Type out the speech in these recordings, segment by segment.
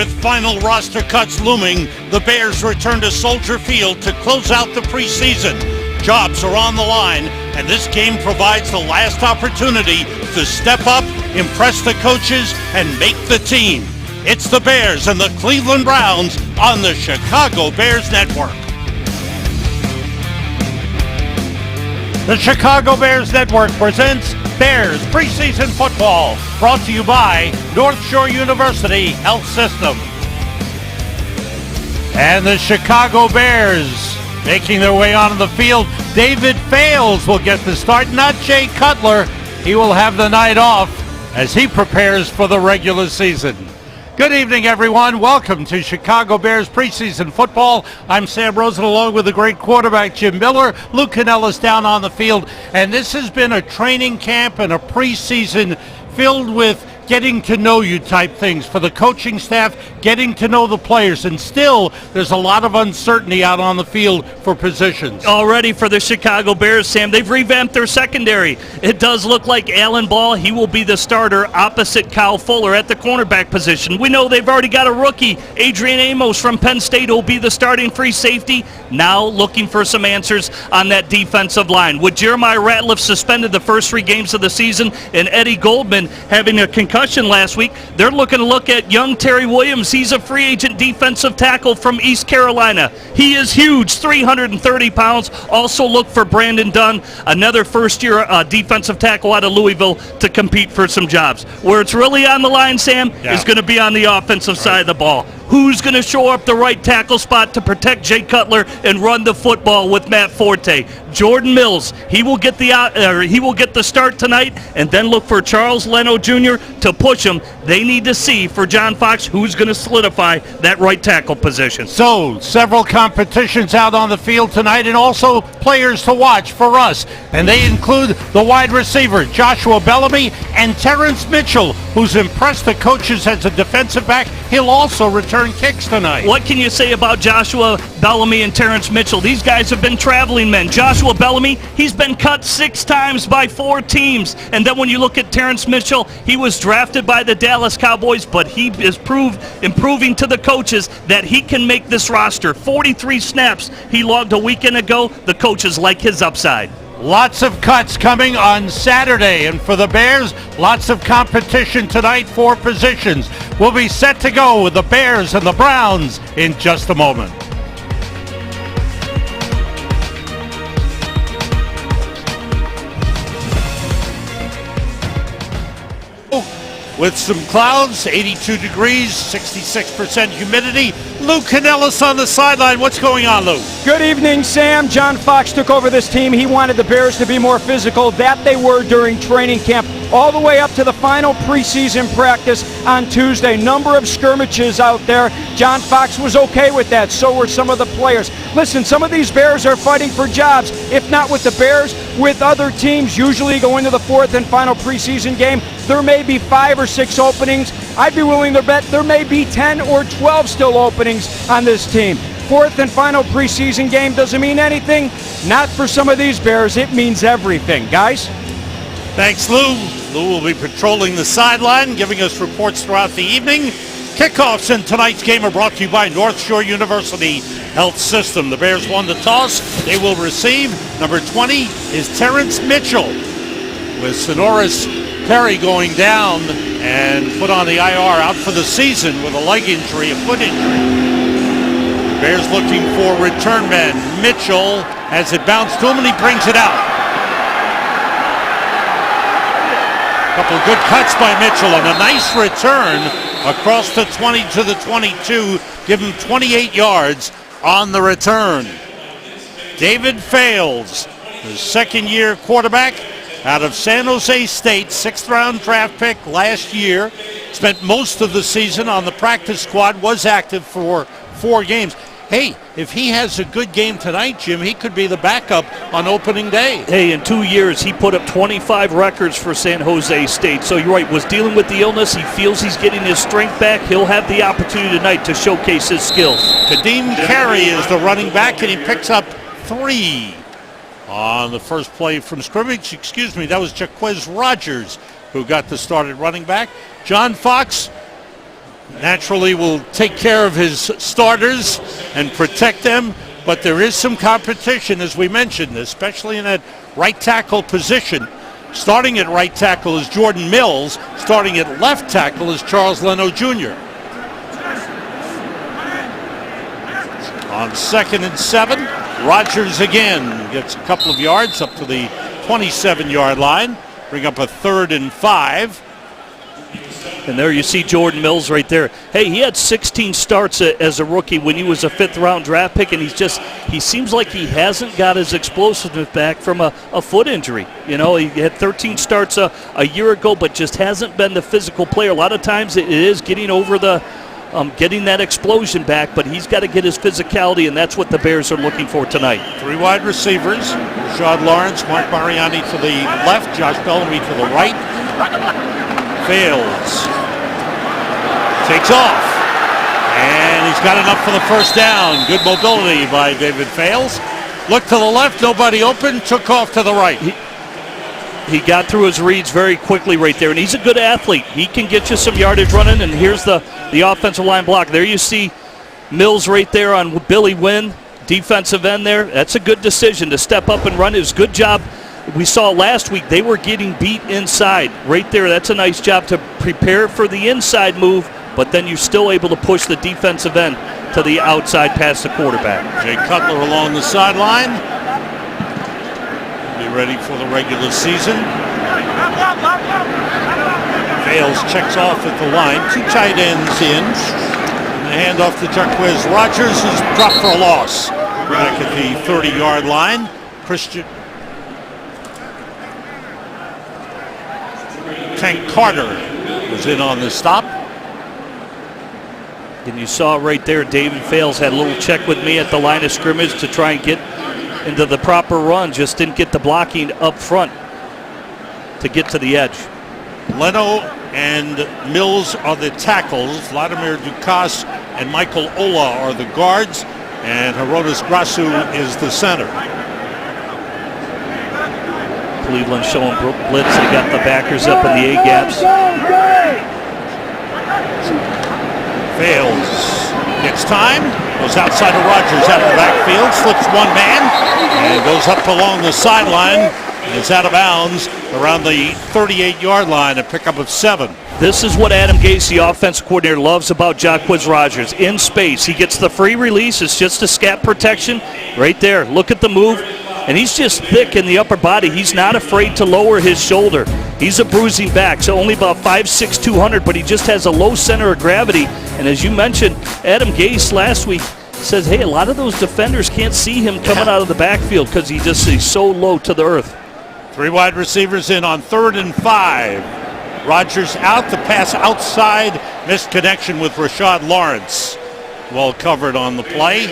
With final roster cuts looming, the Bears return to Soldier Field to close out the preseason. Jobs are on the line, and this game provides the last opportunity to step up, impress the coaches, and make the team. It's the Bears and the Cleveland Browns on the Chicago Bears Network. The Chicago Bears Network presents Bears Preseason Football, brought to you by North Shore University Health System. And the Chicago Bears making their way onto the field. David Fales will get the start, not Jay Cutler. He will have the night off as he prepares for the regular season. Good evening, everyone. Welcome to Chicago Bears Preseason Football. I'm Sam Rosen, along with the great quarterback Jim Miller. Lou Canellis down on the field. And this has been a training camp and a preseason filled with getting to know you type things for the coaching staff, getting to know the players, and still there's a lot of uncertainty out on the field for positions. Already for the Chicago Bears, Sam, they've revamped their secondary. It does look like Alan Ball, he will be the starter opposite Kyle Fuller at the cornerback position. We know they've already got a rookie, Adrian Amos from Penn State, who will be the starting free safety. Now looking for some answers on that defensive line. With Jeremiah Ratliff suspended the first 3 games of the season and Eddie Goldman having a concussion last week, they're looking to look at young Terry Williams. He's a free agent defensive tackle from East Carolina. He is huge, 330 pounds. Also look for Brandon Dunn, another first-year defensive tackle out of Louisville, to compete for some jobs. Where it's really on the line, Sam, is going to be on the offensive side of the ball. Who's going to show up the right tackle spot to protect Jay Cutler and run the football with Matt Forte? Jordan Mills, he will get the start tonight, and then look for Charles Leno Jr. to push him. They need to see for John Fox who's going to solidify that right tackle position. So, several competitions out on the field tonight, and also players to watch for us. And they include the wide receiver, Joshua Bellamy, and Terrence Mitchell, who's impressed the coaches as a defensive back. He'll also return kicks tonight. What can you say about Joshua Bellamy and Terrence Mitchell? These guys have been traveling men. Joshua Bellamy, he's been cut 6 times by 4 teams. And then when you look at Terrence Mitchell, he was drafted by the Dallas Cowboys, but he is improving to the coaches that he can make this roster. 43 snaps he logged a weekend ago. The coaches like his upside. Lots of cuts coming on Saturday, and for the Bears, lots of competition tonight for positions. We'll be set to go with the Bears and the Browns in just a moment. With some clouds, 82 degrees, 66% humidity. Lou Canellis on the sideline. What's going on, Lou? Good evening, Sam. John Fox took over this team. He wanted the Bears to be more physical. That they were during training camp, all the way up to the final preseason practice on Tuesday. Number of skirmishes out there. John Fox was okay with that. So were some of the players. Listen, some of these Bears are fighting for jobs. If not with the Bears, with other teams. Usually go into the 4th and final preseason game, there may be 5 or 6 openings. I'd be willing to bet there may be 10 or 12 still openings on this team. 4th and final preseason game doesn't mean anything. Not for some of these Bears. It means everything, guys. Thanks, Lou. Lou will be patrolling the sideline, giving us reports throughout the evening. Kickoffs in tonight's game are brought to you by North Shore University Health System. The Bears won the toss. They will receive. Number 20 is Terrence Mitchell, with Sonoris Perry going down and put on the IR, out for the season with a leg injury, a foot injury. The Bears looking for return men. Mitchell has it bounced to him, and he brings it out. Couple good cuts by Mitchell, and a nice return across the 20 to the 22. Give him 28 yards on the return. David Fales, the second-year quarterback out of San Jose State, 6th-round draft pick last year. Spent most of the season on the practice squad, was active for 4 games. Hey, if he has a good game tonight, Jim, he could be the backup on opening day. Hey, in 2 years, he put up 25 records for San Jose State. So you're right, was dealing with the illness. He feels he's getting his strength back. He'll have the opportunity tonight to showcase his skills. Kadeem Carey is the running back, and he picks up 3 on the first play from scrimmage. That was Jaquez Rogers who got the start at running back. John Fox naturally will take care of his starters and protect them, but there is some competition, as we mentioned, especially in that right tackle position. Starting at right tackle is Jordan Mills. Starting at left tackle is Charles Leno Jr. On 2nd and 7, Rodgers again gets a couple of yards up to the 27-yard line. Bring up a 3rd and 5. And there you see Jordan Mills right there. Hey, he had 16 starts as a rookie when he was a 5th-round draft pick, and he seems like he hasn't got his explosiveness back from a foot injury. You know, he had 13 starts a year ago, but just hasn't been the physical player. A lot of times it is getting over getting that explosion back, but he's got to get his physicality, and that's what the Bears are looking for tonight. 3 wide receivers, Rashad Lawrence, Mark Mariani to the left, Josh Bellamy to the right. Fails. Takes off. And he's got enough for the first down. Good mobility by David Fales. Looked to the left, nobody open, took off to the right. He got through his reads very quickly right there, and he's a good athlete. He can get you some yardage running, and here's the offensive line block. There you see Mills right there on Billy Wynn, defensive end there. That's a good decision to step up and run. It was a good job. We saw last week they were getting beat inside. Right there, that's a nice job to prepare for the inside move, but then you're still able to push the defensive end to the outside past the quarterback. Jay Cutler along the sideline. Be ready for the regular season. Fales checks off at the line. 2 tight ends in. And the handoff to Jacquizz Rodgers, who's dropped for a loss. Back at the 30-yard line. Christian Tank Carter was in on the stop. And you saw right there, David Fales had a little check with me at the line of scrimmage to try and get into the proper run. Just didn't get the blocking up front to get to the edge. Leno and Mills are the tackles. Vladimir Dukas and Michael Ola are the guards. And Herodas Grasu is the center. Cleveland showing blitz. They got the backers up in the A-gaps. Fails. Gets time. Goes outside of Rodgers out of the backfield. Slips one man. And goes up along the sideline. And it's out of bounds around the 38-yard line. A pickup of 7. This is what Adam Gase, the offensive coordinator, loves about Jacquizz Rodgers. In space. He gets the free release. It's just a scat protection right there. Look at the move. And he's just thick in the upper body. He's not afraid to lower his shoulder. He's a bruising back, so only about 5'6", 200, but he just has a low center of gravity. And as you mentioned, Adam Gase last week says, hey, a lot of those defenders can't see him coming out of the backfield because he's so low to the earth. 3 wide receivers in on 3rd and 5. Rodgers out, the pass outside, missed connection with Rashad Lawrence. Well covered on the play.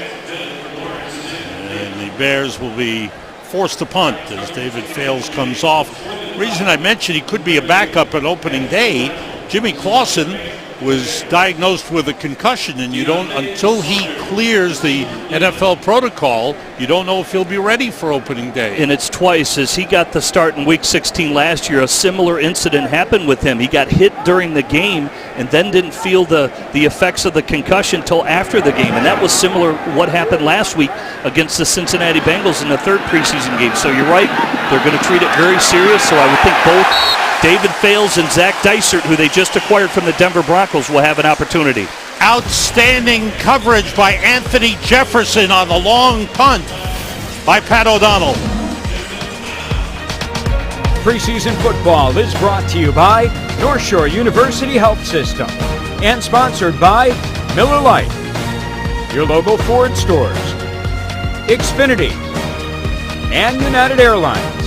And the Bears will be forced to punt as David Fales comes off. The reason I mentioned he could be a backup on opening day, Jimmy Clausen was diagnosed with a concussion, and you don't, until he clears the NFL protocol, you don't know if he'll be ready for opening day. And it's twice. As he got the start in Week 16 last year, a similar incident happened with him. He got hit during the game and then didn't feel the effects of the concussion until after the game. And that was similar what happened last week against the Cincinnati Bengals in the 3rd preseason game. So you're right. They're going to treat it very serious. So I would think both David Fales and Zach Dysert, who they just acquired from the Denver Broncos, will have an opportunity. Outstanding coverage by Anthony Jefferson on the long punt by Pat O'Donnell. Preseason football is brought to you by North Shore University Health System and sponsored by Miller Lite, your local Ford stores, Xfinity, and United Airlines.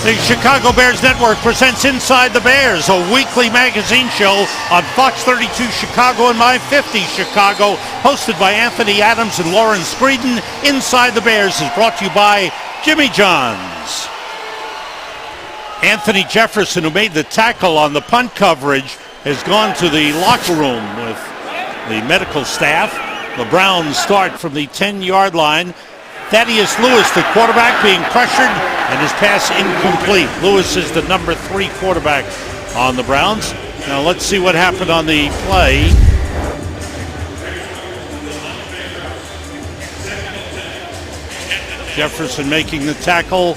The Chicago Bears Network presents Inside the Bears, a weekly magazine show on Fox 32 Chicago and My 50 Chicago, hosted by Anthony Adams and Lauren Screeden. Inside the Bears is brought to you by Jimmy John's. Anthony Jefferson, who made the tackle on the punt coverage, has gone to the locker room with the medical staff. The Browns start from the 10-yard line. Thaddeus Lewis, the quarterback, being pressured, and his pass incomplete. Lewis is the number 3 quarterback on the Browns. Now let's see what happened on the play. Jefferson making the tackle.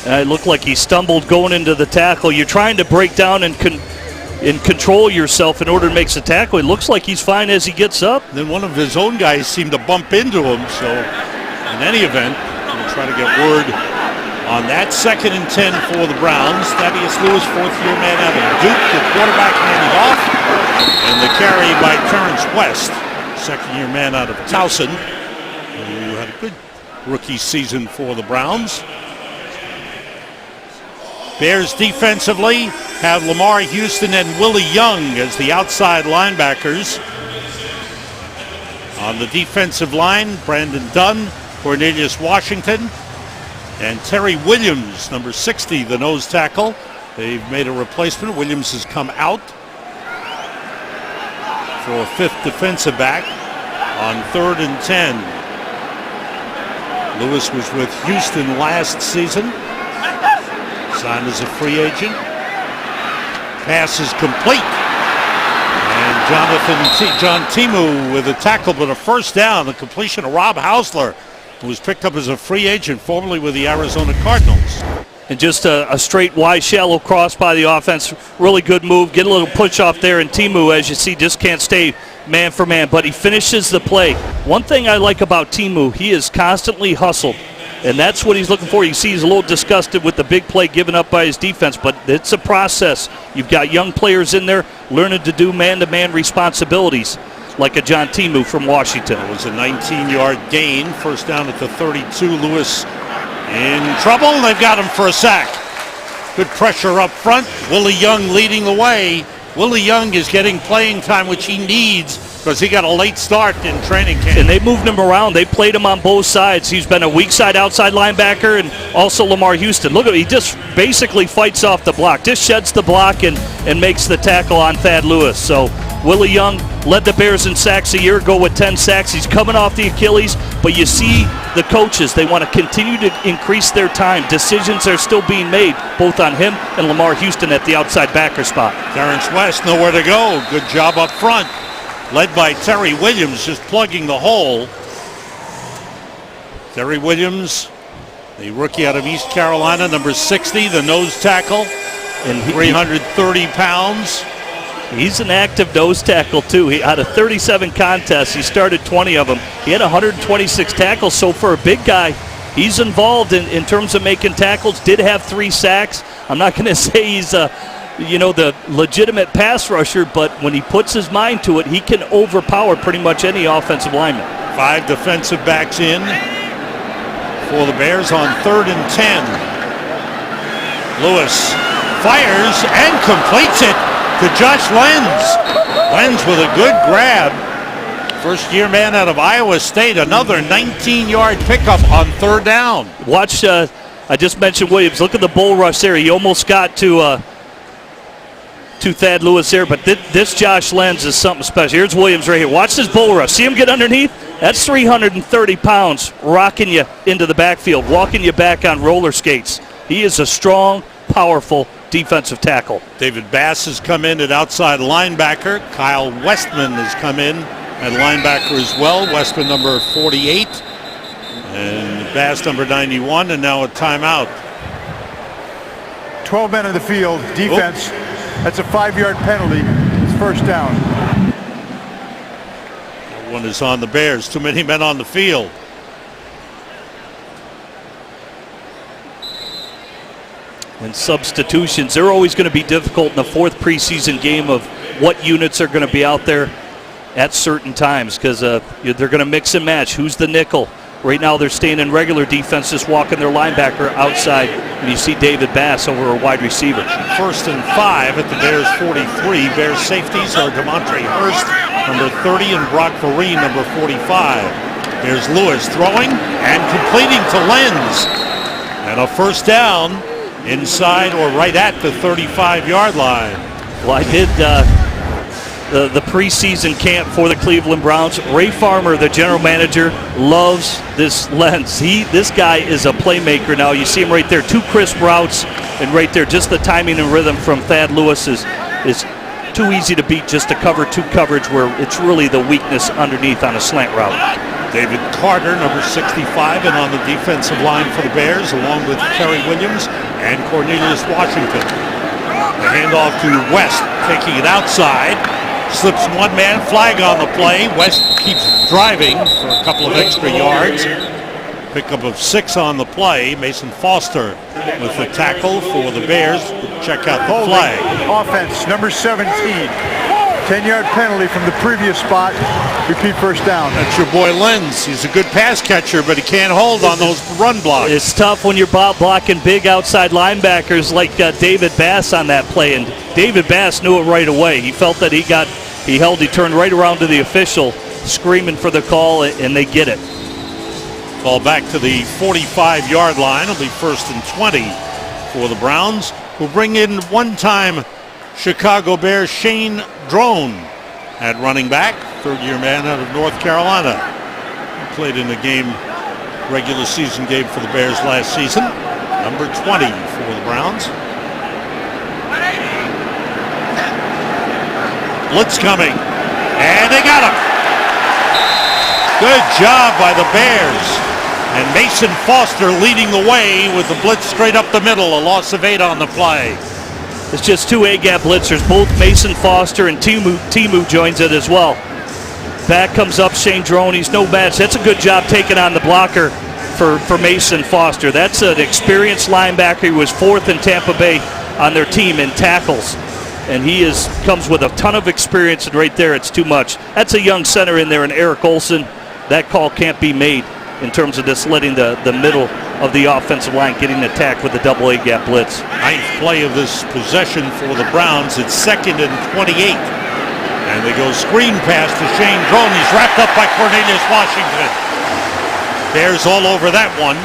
It looked like he stumbled going into the tackle. You're trying to break down and control yourself in order to make the tackle. It looks like he's fine as he gets up. Then one of his own guys seemed to bump into him. So in any event, we'll try to get word on that. 2nd and 10 for the Browns. Thaddeus Lewis, 4th-year man out of Duke. The quarterback handed off. And the carry by Terrence West, 2nd-year man out of Towson, who had a good rookie season for the Browns. Bears defensively have Lamar Houston and Willie Young as the outside linebackers. On the defensive line, Brandon Dunn, Cornelius Washington, and Terry Williams, number 60, the nose tackle. They've made a replacement. Williams has come out for a 5th defensive back on 3rd and 10. Lewis was with Houston last season. Signed as a free agent. Pass is complete. And John Timu with a tackle, but a first down. The completion of Rob Hausler, who was picked up as a free agent, formerly with the Arizona Cardinals. And just a straight wide shallow cross by the offense. Really good move. Get a little push off there. And Timu, as you see, just can't stay man for man. But he finishes the play. One thing I like about Timu, he is constantly hustled. And that's what he's looking for. You see he's a little disgusted with the big play given up by his defense, but it's a process. You've got young players in there learning to do man-to-man responsibilities like a John Timu from Washington. It was a 19-yard gain. First down at the 32. Lewis in trouble. They've got him for a sack. Good pressure up front. Willie Young leading the way. Willie Young is getting playing time, which he needs because he got a late start in training camp. And they moved him around. They played him on both sides. He's been a weak side outside linebacker and also Lamar Houston. Look at him. He just basically fights off the block. Just sheds the block and makes the tackle on Thad Lewis. So Willie Young led the Bears in sacks a year ago with 10 sacks. He's coming off the Achilles, but you see the coaches, they want to continue to increase their time. Decisions are still being made, both on him and Lamar Houston at the outside backer spot. Terrence West nowhere to go. Good job up front. Led by Terry Williams, just plugging the hole. Terry Williams, the rookie out of East Carolina, number 60, the nose tackle, and 330 pounds. He's an active nose tackle, too. Out of 37 contests, he started 20 of them. He had 126 tackles, so for a big guy, he's involved in terms of making tackles. Did have 3 sacks. I'm not going to say he's the legitimate pass rusher, but when he puts his mind to it, he can overpower pretty much any offensive lineman. 5 defensive backs in for the Bears on 3rd and 10. Lewis fires and completes it to Josh Lenz. Lenz with a good grab. First-year man out of Iowa State. Another 19-yard pickup on 3rd down. Watch, I just mentioned Williams. Look at the bull rush there. He almost got to Thad Lewis there, but this Josh Lenz is something special. Here's Williams right here. Watch this bull rush. See him get underneath? That's 330 pounds rocking you into the backfield, walking you back on roller skates. He is a strong, powerful defensive tackle. David Bass has come in at outside linebacker. Kyle Westman has come in at linebacker as well. Westman number 48 and Bass number 91, and now a timeout. 12 men in the field, defense. That's a 5-yard penalty. It's first down. That one is on the Bears. Too many men on the field. And substitutions, they're always going to be difficult in the 4th preseason game of what units are going to be out there at certain times because they're going to mix and match. Who's the nickel? Right now they're staying in regular defense, just walking their linebacker outside. And you see David Bass over a wide receiver. 1st and 5 at the Bears 43. Bears safeties are DeMontre Hurst, number 30, and Brock Vereen, number 45. There's Lewis throwing and completing to Lenz. And a first down inside or right at the 35-yard line. Well, I did the preseason camp for the Cleveland Browns. Ray Farmer, the general manager, loves this Lenz. This guy is a playmaker now. You see him right there, 2 crisp routes, and right there, just the timing and rhythm from Thad Lewis is too easy to beat just a cover 2 coverage where it's really the weakness underneath on a slant route. David Carter, number 65, and on the defensive line for the Bears, along with Kerry Williams and Cornelius Washington. The handoff to West, taking it outside. Slips one man, flag on the play. West keeps driving for a couple of extra yards. Pickup of 6 on the play. Mason Foster with the tackle for the Bears. Check out the flag. Offense, number 17. 10-yard penalty from the previous spot. Repeat first down. That's your boy Lenz. He's a good pass catcher, but he can't hold on those run blocks. It's tough when you're blocking big outside linebackers like David Bass on that play, and David Bass knew it right away. He felt that he turned right around to the official, screaming for the call, and they get it. Ball back to the 45-yard line. It'll be 1st and 20 for the Browns, who bring in one-time Chicago Bears Shane Drone at running back, third-year man out of North Carolina. He played in a regular season game for the Bears last season. Number 20 for the Browns. Blitz coming, and they got him. Good job by the Bears. And Mason Foster leading the way with the blitz straight up the middle, a loss of 8 on the play. It's just 2 A-gap blitzers, both Mason Foster and Timu joins it as well. Back comes up Shane Drone. He's no match. That's a good job taking on the blocker for Mason Foster. That's an experienced linebacker. He was 4th in Tampa Bay on their team in tackles. And he comes with a ton of experience, and right there it's too much. That's a young center in there, and Eric Olson. That call can't be made in terms of just letting the middle of the offensive line getting attacked with a double A-gap blitz. 9th play of this possession for the Browns. It's 2nd and 28. And they go screen pass to Shane Drone. He's wrapped up by Cornelius Washington. Bears all over that one.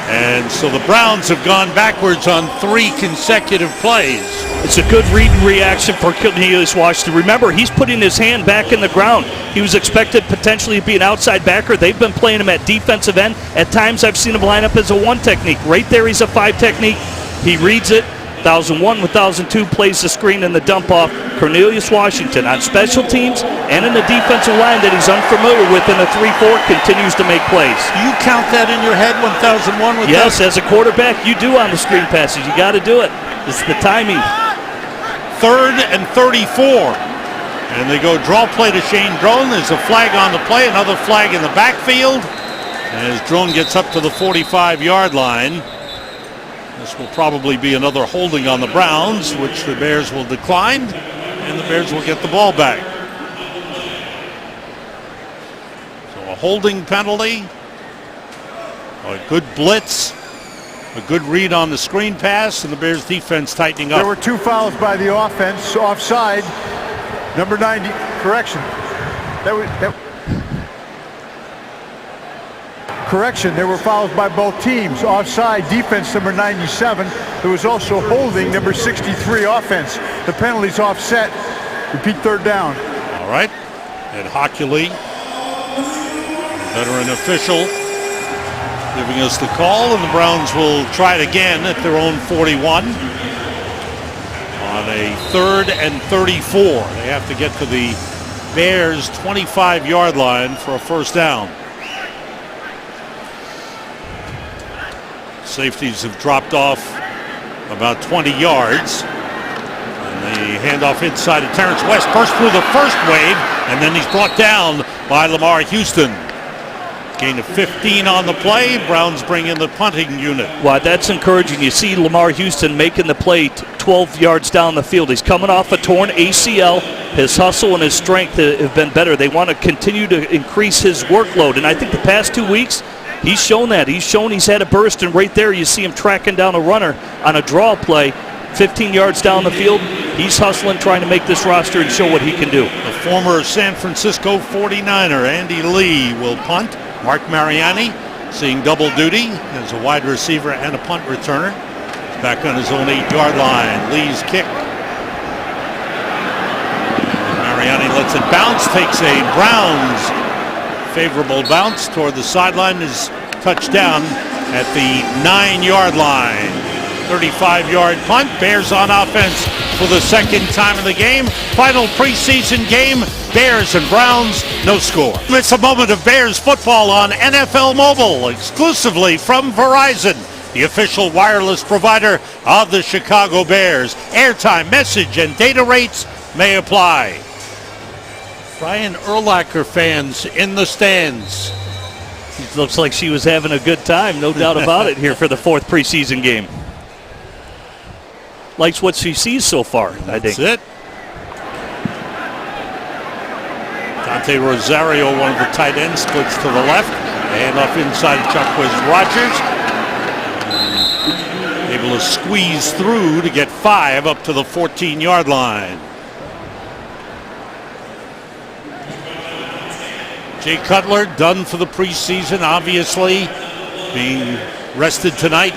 And so the Browns have gone backwards on 3 consecutive plays. It's a good read and reaction for Cornelius Washington. Remember, he's putting his hand back in the ground. He was expected potentially to be an outside backer. They've been playing him at defensive end. At times I've seen him line up as a 1 technique. Right there he's a 5 technique. He reads it. 1001, 1002 plays the screen and the dump off. Cornelius Washington on special teams and in the defensive line that he's unfamiliar with in the 3-4 continues to make plays. Do you count that in your head, 1001? Yes, as a quarterback, you do on the screen passes. You got to do it. It's the timing. 3rd and 34. And they go draw play to Shane Drone. There's a flag on the play, another flag in the backfield. As Drone gets up to the 45-yard line. This will probably be another holding on the Browns, which the Bears will decline, and the Bears will get the ball back. So a holding penalty, a good blitz, a good read on the screen pass, and the Bears defense tightening up. There were 2 fouls by the offense, offside. Number 90, correction. Correction, there were fouls by both teams. Offside, defense, number 97. There was also holding, number 63, offense. The penalty's offset. Repeat 3rd down. All right. Ed Hockley, veteran official, giving us the call, and the Browns will try it again at their own 41. On a 3rd and 34. They have to get to the Bears' 25-yard line for a first down. Safeties have dropped off about 20 yards. And the handoff inside of Terrence West. Burst through the first wave, and then he's brought down by Lamar Houston. Gain of 15 on the play. Browns bring in the punting unit. Well, that's encouraging. You see Lamar Houston making the play 12 yards down the field. He's coming off a torn ACL. His hustle and his strength have been better. They want to continue to increase his workload. And I think the past 2 weeks, he's shown that. He's shown he's had a burst, and right there you see him tracking down a runner on a draw play, 15 yards down the field. He's hustling, trying to make this roster and show what he can do. The former San Francisco 49er, Andy Lee, will punt. Mark Mariani seeing double duty as a wide receiver and a punt returner. He's back on his own 8-yard line. Lee's kick. Mariani lets it bounce, takes a Browns favorable bounce toward the sideline, is touchdown at the 9-yard line. 35-yard punt. Bears on offense for the second time in the game. Final preseason game, Bears and Browns, no score. It's a moment of Bears football on NFL Mobile, exclusively from Verizon, the official wireless provider of the Chicago Bears. Airtime, message, and data rates may apply. Brian Urlacher fans in the stands. It looks like she was having a good time, no doubt about it, here for the fourth preseason game. Likes what she sees so far, I think. That's it. Dante Rosario, one of the tight ends, splits to the left. And off inside, Chuckwes Rogers. Able to squeeze through to get 5 up to the 14-yard line. Jay Cutler done for the preseason, obviously, being rested tonight.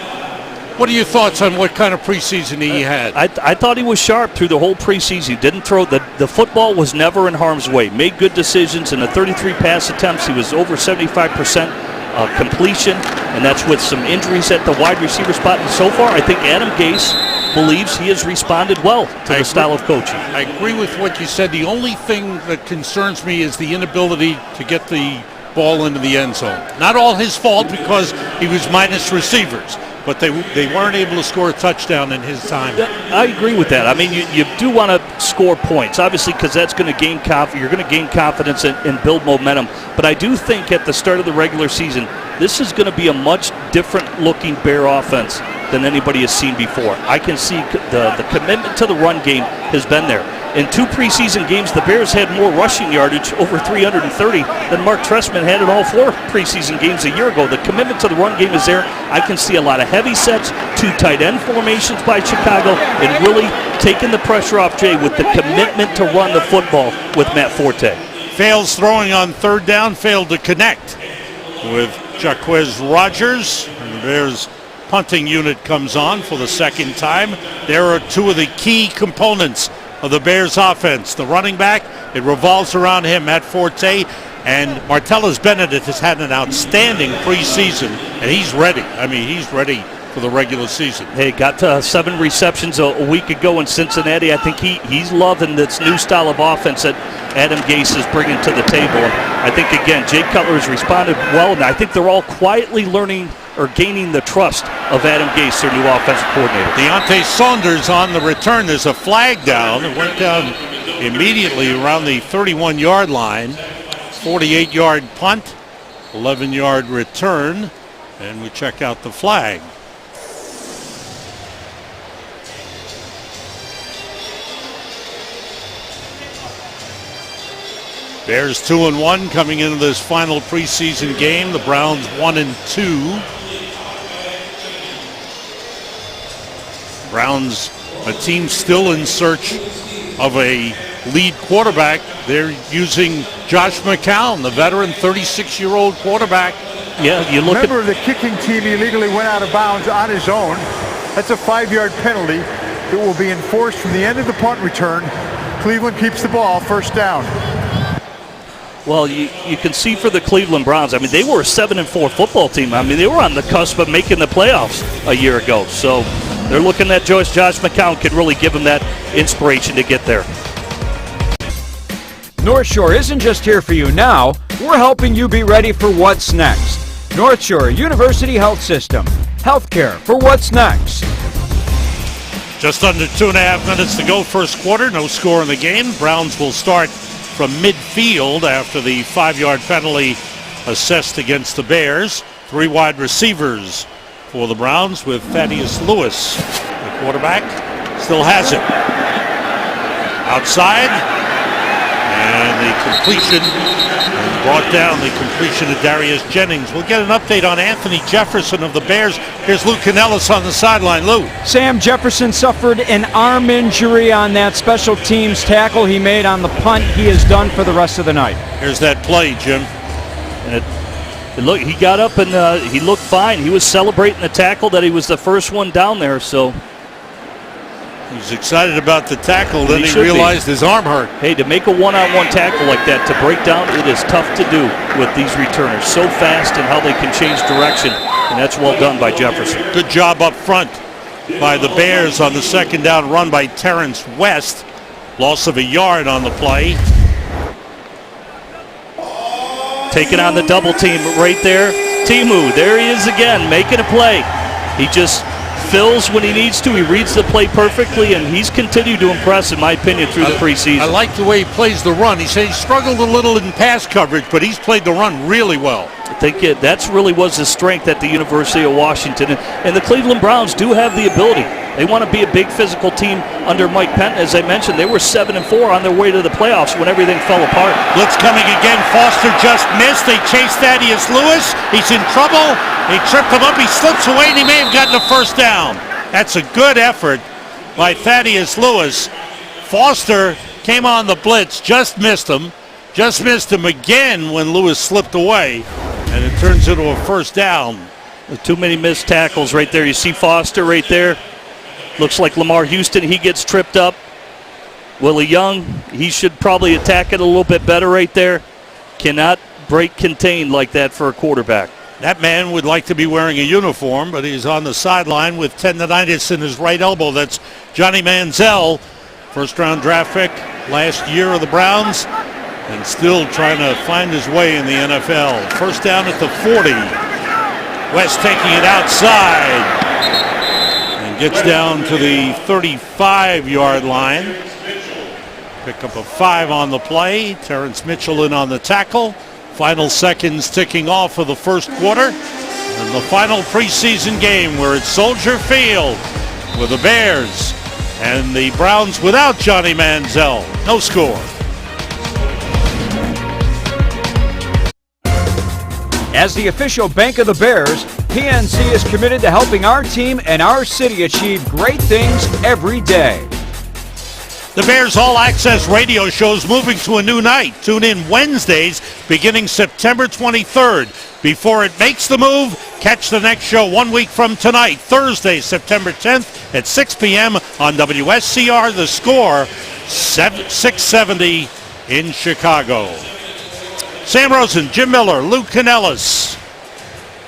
What are your thoughts on what kind of preseason he had? I thought he was sharp through the whole preseason. He didn't throw. The football was never in harm's way. Made good decisions. In the 33 pass attempts, he was over 75% completion, and that's with some injuries at the wide receiver spot. And so far, I think Adam Gase believes he has responded well to the style of coaching. I agree with what you said. The only thing that concerns me is the inability to get the ball into the end zone. Not all his fault because he was minus receivers, but they weren't able to score a touchdown in his time. I agree with that. I mean, you do want to score points, obviously, because that's going to gain confidence. You're going to gain confidence and build momentum. But I do think at the start of the regular season, this is going to be a much different-looking Bear offense than anybody has seen before. I can see the commitment to the run game has been there. In 2 preseason games, the Bears had more rushing yardage, over 330, than Mark Trestman had in all 4 preseason games a year ago. The commitment to the run game is there. I can see a lot of heavy sets, 2 tight end formations by Chicago, and really taking the pressure off Jay with the commitment to run the football with Matt Forte. Fails throwing on 3rd down, failed to connect with Chuckwes Rogers. And the Bears punting unit comes on for the second time. There are 2 of the key components of the Bears offense. The running back, it revolves around him, Matt Forte, and Martellus Bennett has had an outstanding preseason, and he's ready. I mean, he's ready for the regular season. Hey, got 7 receptions a week ago in Cincinnati. I think he's loving this new style of offense that Adam Gase is bringing to the table. I think, again, Jay Cutler has responded well, and I think they're all quietly learning or gaining the trust of Adam Gase, their new offensive coordinator. Deontay Saunders on the return. There's a flag down. It went down immediately around the 31-yard line. 48-yard punt, 11-yard return, and we check out the flag. Bears 2-1 coming into this final preseason game. The Browns 1-2. Browns, a team still in search of a lead quarterback. They're using Josh McCown, the veteran 36-year-old quarterback. Yeah, you look Remember, the kicking team illegally went out of bounds on his own. That's a 5-yard penalty. It will be enforced from the end of the punt return. Cleveland keeps the ball, 1st down. Well, you can see for the Cleveland Browns, I mean, they were a 7-4 football team. I mean, they were on the cusp of making the playoffs a year ago. So they're looking at Josh McCown could really give them that inspiration to get there. North Shore isn't just here for you now. We're helping you be ready for what's next. North Shore University Health System. Healthcare for what's next. Just under 2.5 minutes to go, first quarter. No score in the game. Browns will start from midfield after the 5-yard penalty assessed against the Bears. 3 wide receivers for the Browns with Thaddeus Lewis. The quarterback still has it. Outside. And the completion brought down, the completion of Darius Jennings. We'll get an update on Anthony Jefferson of the Bears. Here's Lou Canellis on the sideline. Lou. Sam Jefferson suffered an arm injury on that special teams tackle he made on the punt. He is done for the rest of the night. Here's that play, Jim. And look, he got up and he looked fine. He was celebrating the tackle that he was the first one down there. So he's excited about the tackle, then he realized his arm hurt. Hey, to make a one-on-one tackle like that, to break down, it is tough to do with these returners. So fast and how they can change direction, and that's well done by Jefferson. Good job up front by the Bears on the second down run by Terrence West. Loss of a yard on the play. Taking on the double team right there. Timu, there he is again, making a play. He just fills when he needs to. He reads the play perfectly, and he's continued to impress, in my opinion, through the preseason. I like the way he plays the run. He said he struggled a little in pass coverage, but he's played the run really well. I think that's really was his strength at the University of Washington. And the Cleveland Browns do have the ability. They want to be a big physical team under Mike Penton. As I mentioned, they were 7-4 on their way to the playoffs when everything fell apart. Blitz coming again. Foster just missed. They chase Thaddeus Lewis. He's in trouble. They tripped him up. He slips away, and he may have gotten a first down. That's a good effort by Thaddeus Lewis. Foster came on the blitz, just missed him. Just missed him again when Lewis slipped away, and it turns into a first down. Too many missed tackles right there. You see Foster right there. Looks like Lamar Houston, he gets tripped up. Willie Young, he should probably attack it a little bit better right there. Cannot break contain like that for a quarterback. That man would like to be wearing a uniform, but he's on the sideline with tendonitis in his right elbow. That's Johnny Manziel, first-round draft pick last year of the Browns, and still trying to find his way in the NFL. First down at the 40. West taking it outside and gets down to the 35-yard line. Pick up a 5 on the play. Terrence Mitchell in on the tackle. Final seconds ticking off of the first quarter. And the final preseason game, we're at Soldier Field with the Bears and the Browns without Johnny Manziel. No score. As the official bank of the Bears, PNC is committed to helping our team and our city achieve great things every day. The Bears All Access radio show is moving to a new night. Tune in Wednesdays beginning September 23rd. Before it makes the move, catch the next show 1 week from tonight, Thursday, September 10th at 6 p.m. on WSCR The Score, 670 in Chicago. Sam Rosen, Jim Miller, Lou Canellis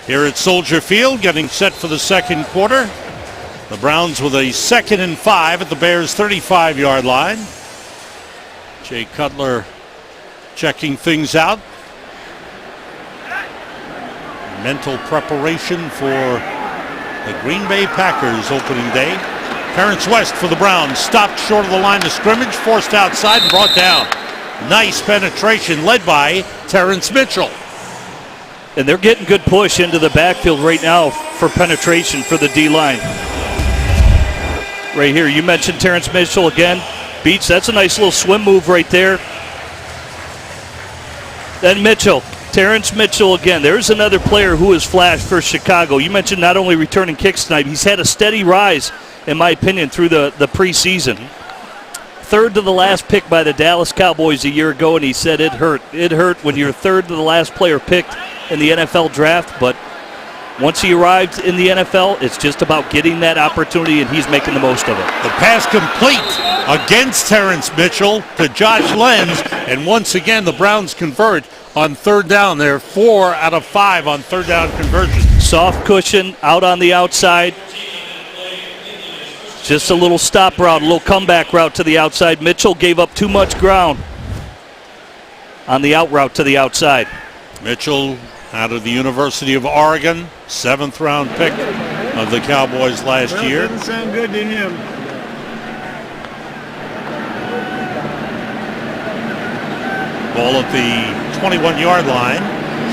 here at Soldier Field getting set for the second quarter. The Browns with a 2nd and 5 at the Bears' 35-yard line. Jay Cutler checking things out. Mental preparation for the Green Bay Packers opening day. Terrence West for the Browns, stopped short of the line of scrimmage, forced outside and brought down. Nice penetration led by Terrence Mitchell. And they're getting good push into the backfield right now for penetration for the D-line. Right here, you mentioned Terrence Mitchell again. Beach, that's a nice little swim move right there. Then Mitchell, Terrence Mitchell again. There's another player who has flashed for Chicago. You mentioned not only returning kicks tonight, he's had a steady rise, in my opinion, through the preseason. Third to the last pick by the Dallas Cowboys a year ago, and he said it hurt. It hurt when you're third to the last player picked in the NFL draft, but once he arrived in the NFL, it's just about getting that opportunity, and he's making the most of it. The pass complete against Terrence Mitchell to Josh Lenz, and once again the Browns convert on third down. They're 4 out of 5 on third down conversion. Soft cushion out on the outside. Just a little stop route, a little comeback route to the outside. Mitchell gave up too much ground on the out route to the outside. Mitchell out of the University of Oregon, 7th-round pick of the Cowboys last year. Doesn't sound good to him. Ball at the 21-yard line.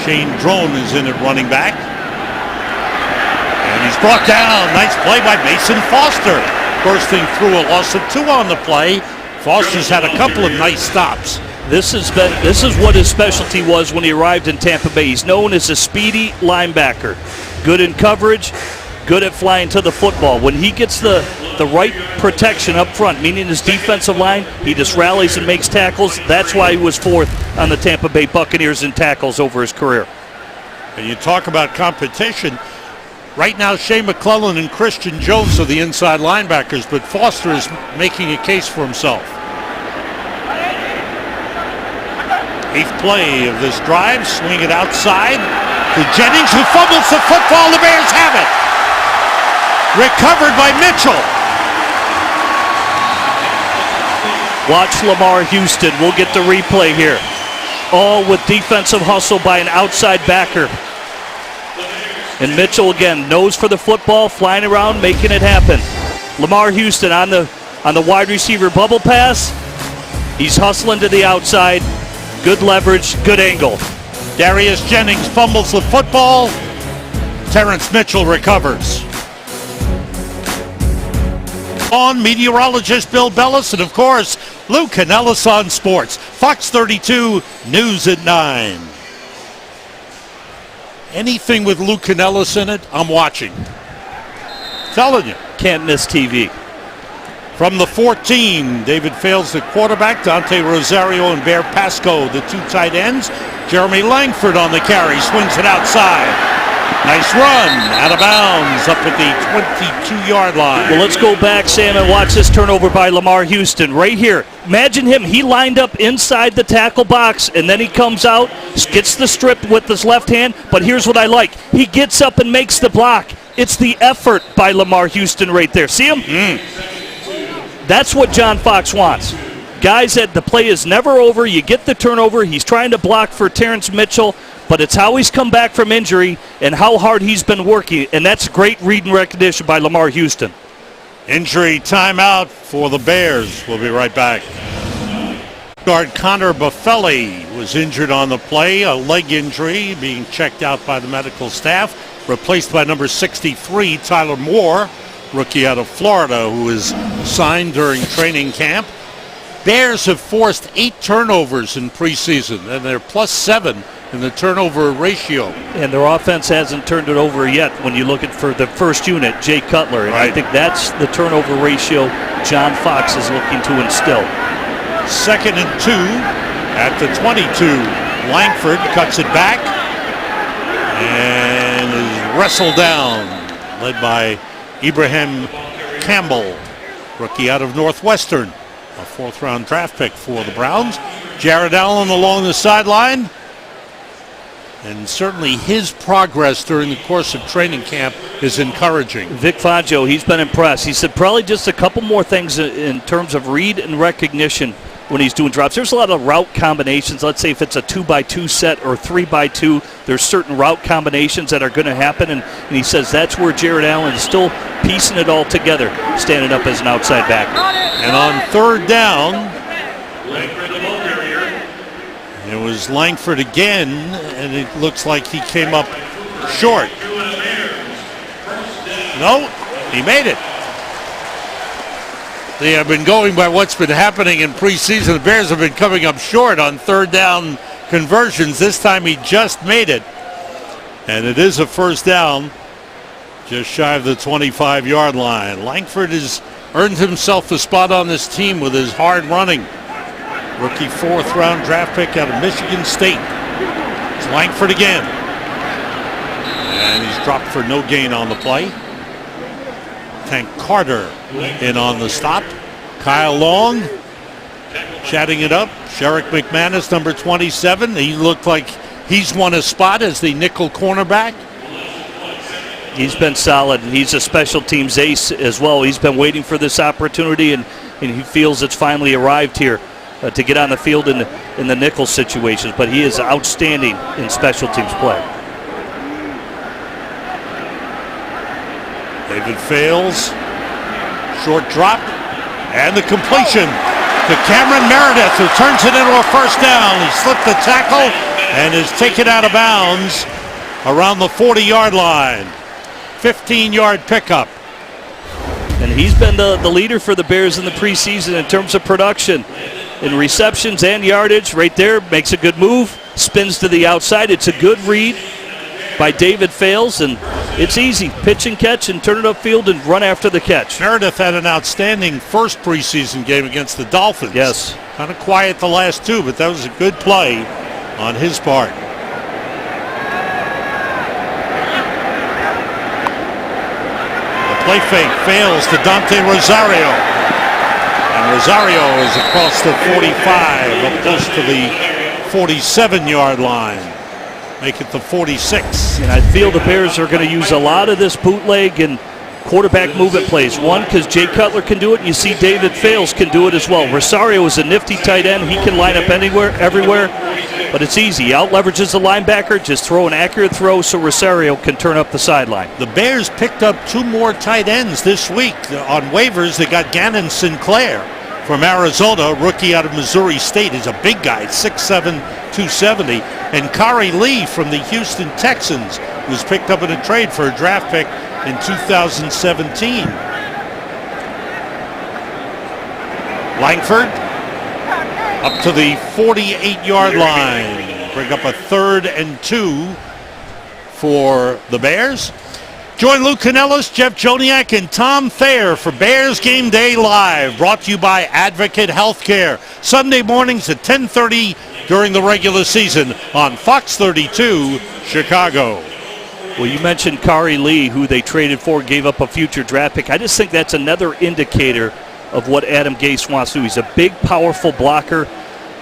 Shane Drone is in at running back. And he's brought down. Nice play by Mason Foster. Bursting through, a loss of 2 on the play. Foster's had a couple of nice stops. This is what his specialty was when he arrived in Tampa Bay. He's known as a speedy linebacker. Good in coverage, good at flying to the football. When he gets the right protection up front, meaning his defensive line, he just rallies and makes tackles. That's why he was 4th on the Tampa Bay Buccaneers in tackles over his career. And you talk about competition. Right now, Shea McClellan and Christian Jones are the inside linebackers, but Foster is making a case for himself. 8th play of this drive, swing it outside to Jennings, who fumbles the football. The Bears have it. Recovered by Mitchell. Watch Lamar Houston. We'll get the replay here. All with defensive hustle by an outside backer. And Mitchell again, nose for the football, flying around, making it happen. Lamar Houston on the wide receiver bubble pass. He's hustling to the outside. Good leverage, good angle. Darius Jennings fumbles the football. Terrence Mitchell recovers. On meteorologist Bill Bellis and, of course, Lou Canellis on sports. Fox 32 News at 9. Anything with Lou Canellis in it, I'm watching. Telling you. Can't miss TV. From the 14, David Fales, the quarterback. Dante Rosario and Bear Pasco, the two tight ends. Jeremy Langford on the carry, swings it outside. Nice run, out of bounds, up at the 22-yard line. Well, let's go back, Sam, and watch this turnover by Lamar Houston right here. Imagine him. He lined up inside the tackle box, and then he comes out, gets the strip with his left hand, but here's what I like. He gets up and makes the block. It's the effort by Lamar Houston right there. See him? That's what John Fox wants. Guys, that the play is never over. You get the turnover. He's trying to block for Terrence Mitchell, but it's how he's come back from injury and how hard he's been working, and that's great read and recognition by Lamar Houston. Injury timeout for the Bears. We'll be right back. Guard Connor Buffelli was injured on the play, a leg injury, being checked out by the medical staff, replaced by number 63, Tyler Moore, rookie out of Florida, who was signed during training camp. Bears have forced 8 turnovers in preseason, and they're +7 in the turnover ratio. And their offense hasn't turned it over yet when you look at for the first unit, Jay Cutler. And right. I think that's the turnover ratio John Fox is looking to instill. 2nd and 2 at the 22. Langford cuts it back and is wrestled down, led by Ibrahim Campbell, rookie out of Northwestern, a 4th-round draft pick for the Browns. Jared Allen along the sideline. And certainly his progress during the course of training camp is encouraging. Vic Fangio, he's been impressed. He said probably just a couple more things in terms of read and recognition when he's doing drops. There's a lot of route combinations. Let's say if it's a 2x2 set or 3x2, there's certain route combinations that are going to happen. And he says that's where Jared Allen is still piecing it all together, standing up as an outside backer. And on 3rd down, it was Langford again, and it looks like he came up short. No, he made it. They have been going by what's been happening in preseason. The Bears have been coming up short on 3rd down conversions. This time he just made it. And it is a 1st down, just shy of the 25-yard line. Langford has earned himself a spot on this team with his hard running. Rookie 4th-round draft pick out of Michigan State. It's Langford again. And he's dropped for no gain on the play. Tank Carter in on the stop. Kyle Long chatting it up. Sherrick McManus, number 27. He looked like he's won a spot as the nickel cornerback. He's been solid, and he's a special teams ace as well. He's been waiting for this opportunity, and he feels it's finally arrived here to get on the field in the nickel situations. But he is outstanding in special teams play. David Fales, short drop, and the completion to Cameron Meredith, who turns it into a 1st down. He slipped the tackle and is taken out of bounds around the 40-yard line. 15-yard pickup. And he's been the leader for the Bears in the preseason in terms of production. In receptions and yardage, right there, makes a good move, spins to the outside. It's a good read by David Fales, and it's easy. Pitch and catch and turn it upfield and run after the catch. Meredith had an outstanding first preseason game against the Dolphins. Yes. Kind of quiet the last 2, but that was a good play on his part. The play fake fails to Dante Rosario. And Rosario is across the 45, up close to the 47-yard line. Make it the 46. And I feel the Bears are going to use a lot of this bootleg and quarterback movement plays. One, because Jay Cutler can do it, and you see David Fales can do it as well. Rosario is a nifty tight end. He can line up anywhere, everywhere, but it's easy. He out-leverages the linebacker, just throw an accurate throw so Rosario can turn up the sideline. The Bears picked up 2 more tight ends this week. On waivers, they got Gannon Sinclair from Arizona, rookie out of Missouri State. He's a big guy, 6'7", 270. And Kari Lee from the Houston Texans was picked up in a trade for a draft pick in 2017. Langford up to the 48-yard line. Bring up a 3rd and 2 for the Bears. Join Lou Canellis, Jeff Joniak, and Tom Thayer for Bears Game Day Live, brought to you by Advocate Healthcare. Sunday mornings at 10:30 during the regular season on Fox 32, Chicago. Well, you mentioned Kari Lee, who they traded for, gave up a future draft pick. I just think that's another indicator of what Adam Gase wants to do. He's a big, powerful blocker,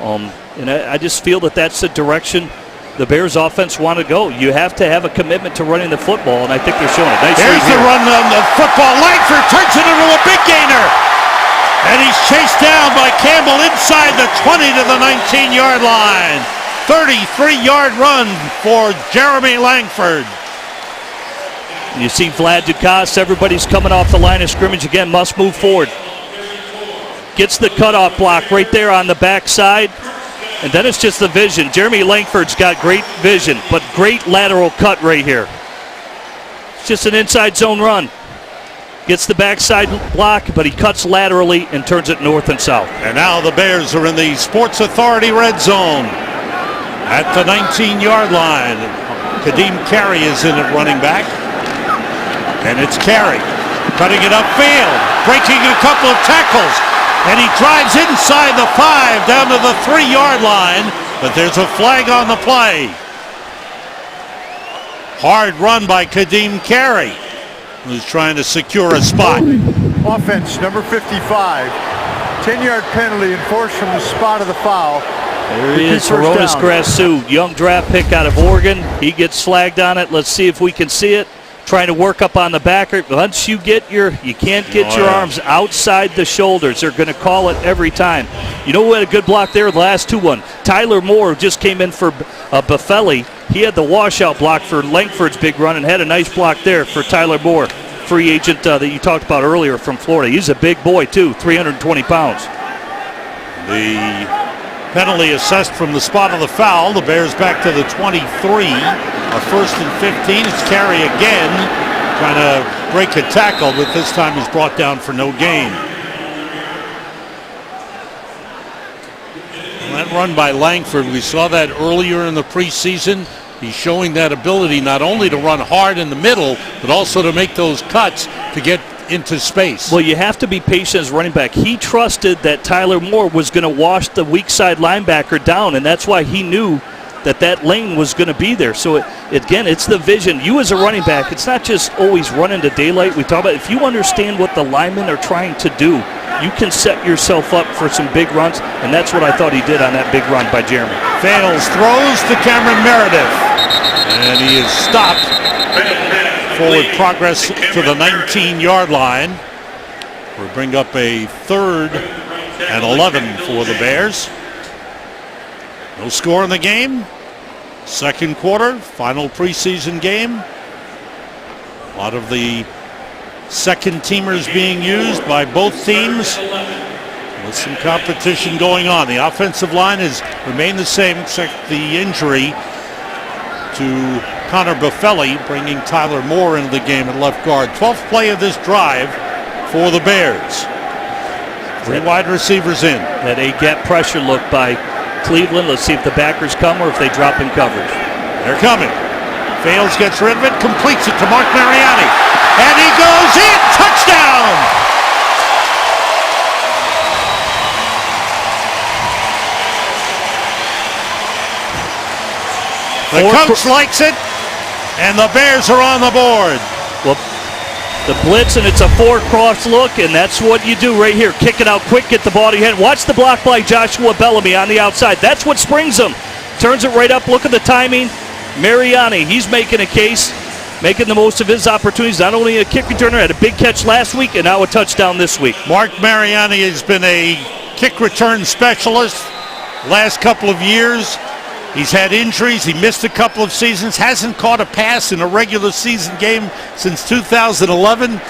and I just feel that that's the direction the Bears offense want to go. You have to have a commitment to running the football, and I think they're showing it. Nice There's the run on the football. Langford turns it into a big gainer. And he's chased down by Campbell inside the 20 to the 19-yard line. 33-yard run for Jeremy Langford. You see Vlad Dukas, everybody's coming off the line of scrimmage again, must move forward. Gets the cutoff block right there on the backside. And then it's just the vision. Jeremy Langford's got great vision, but great lateral cut right here. It's just an inside zone run. Gets the backside block, but he cuts laterally and turns it north and south. And now the Bears are in the Sports Authority red zone at the 19-yard line. Kadeem Carey is in at running back. And it's Carey cutting it upfield, breaking a couple of tackles. And he drives inside the 5 down to the 3-yard line, but there's a flag on the play. Hard run by Kadeem Carey, who's trying to secure a spot. Offense, number 55. 10-yard penalty enforced from the spot of the foul. There he is, Hronis Grasu, young draft pick out of Oregon. He gets flagged on it. Let's see if we can see it. Trying to work up on the backer. Once you get you can't get your arms outside the shoulders. They're going to call it every time. You know who had a good block there? The last 2-1. Tyler Moore just came in for Buffelli. He had the washout block for Langford's big run and had a nice block there for Tyler Moore, free agent that you talked about earlier from Florida. He's a big boy too, 320 pounds. The penalty assessed from the spot of the foul. The Bears back to the 23. A 1st and 15. It's Carey again, trying to break a tackle, but this time he's brought down for no gain. And that run by Langford, we saw that earlier in the preseason. He's showing that ability not only to run hard in the middle, but also to make those cuts to get into space. Well, you have to be patient as running back. He trusted that Tyler Moore was going to wash the weak side linebacker down, and that's why he knew that lane was going to be there. So, again, it's the vision. You as a running back, it's not just always run into daylight. We talk about if you understand what the linemen are trying to do, you can set yourself up for some big runs, and that's what I thought he did on that big run by Jeremy. Fales throws to Cameron Meredith, and he is stopped. Forward progress to the 19-yard line. We'll bring up a 3rd and 11 for the Bears. No score in the game. Second quarter, final preseason game. A lot of the second teamers being used by both teams with some competition going on. The offensive line has remained the same except the injury to Connor Buffelli, bringing Tyler Moore into the game at left guard. 12th play of this drive for the Bears. 3 wide receivers in. That A-gap pressure look by Cleveland. Let's see if the backers come or if they drop in coverage. They're coming. Fales gets rid of it, completes it to Mark Mariani. And he goes in! Touchdown! The coach likes it, and the Bears are on the board. Well, the blitz, and it's a 4-cross look, and that's what you do right here. Kick it out quick, get the ball to your hand. Watch the block by Joshua Bellamy on the outside. That's what springs him. Turns it right up. Look at the timing. Mariani, he's making a case. making the most of his opportunities. Not only a kick returner, had a big catch last week, and now a touchdown this week. Mark Mariani has been a kick return specialist last couple of years. He's had injuries. He missed a couple of seasons. Hasn't caught a pass in a regular season game since 2011.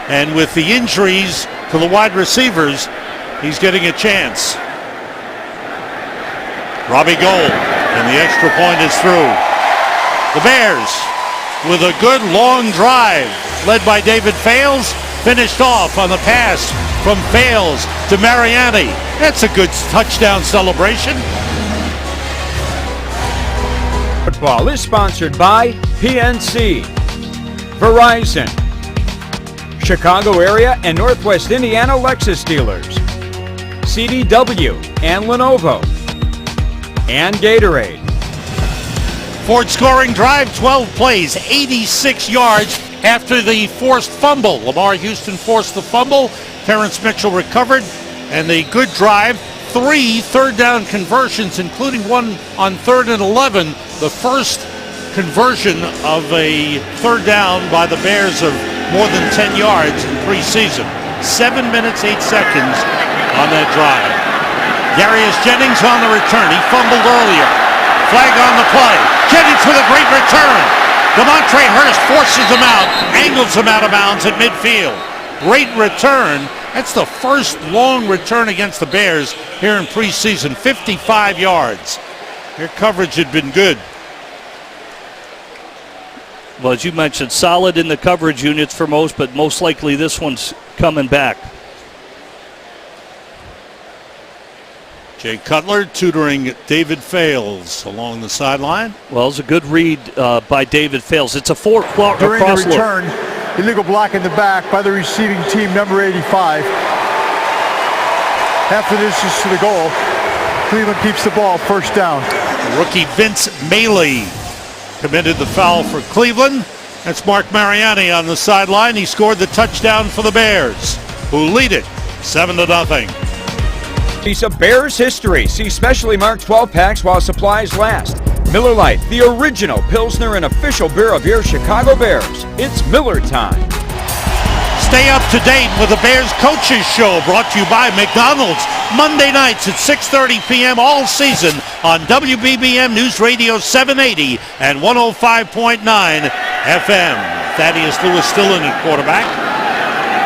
And with the injuries to the wide receivers, he's getting a chance. Robbie Gould, and the extra point is through. The Bears, with a good long drive, led by David Fales, finished off on the pass from Fales to Mariani. That's a good touchdown celebration. Football is sponsored by PNC, Verizon, Chicago area and Northwest Indiana Lexus dealers, CDW and Lenovo, and Gatorade. Ford scoring drive, 12 plays, 86 yards after the forced fumble. Lamar Houston forced the fumble. Terrence Mitchell recovered, and a good drive. 3 third-down conversions, including one on 3rd and 11, the first conversion of a third down by the Bears of more than 10 yards in preseason. 7 minutes, 8 seconds on that drive. Darius Jennings on the return. He fumbled earlier. Flag on the play. Jennings with a great return. DeMontre Hurst forces him out, angles him out of bounds at midfield. Great return. That's the first long return against the Bears here in preseason. 55 yards. Their coverage had been good. Well, as you mentioned, solid in the coverage units for most, but most likely this one's coming back. Jay Cutler tutoring David Fales along the sideline. Well, it's a good read by David Fales. It's a four-cross During look. the return, illegal block in the back by the receiving team, number 85. After this is to the goal. Cleveland keeps the ball, first down. Rookie Vince Maley committed the foul for Cleveland. That's Mark Mariani on the sideline. He scored the touchdown for the Bears, who lead it 7-0. Piece of Bears history. See specially marked 12-packs while supplies last. Miller Lite, the original Pilsner and official beer of your Chicago Bears. It's Miller time. Stay up to date with the Bears Coaches Show, brought to you by McDonald's, Monday nights at 6:30 p.m. all season on WBBM News Radio 780 and 105.9 FM. Thaddeus Lewis still in at quarterback.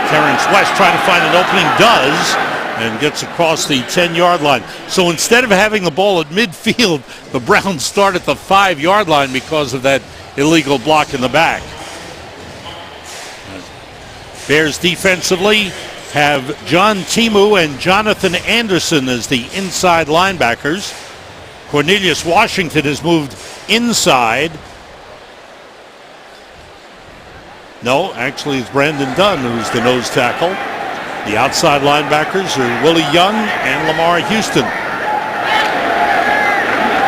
Terrence West trying to find an opening, does, and gets across the 10-yard line. So instead of having the ball at midfield, the Browns start at the 5-yard line because of that illegal block in the back. Bears defensively have John Timu and Jonathan Anderson as the inside linebackers. Cornelius Washington has moved inside. No, actually it's Brandon Dunn who's the nose tackle. The outside linebackers are Willie Young and Lamar Houston.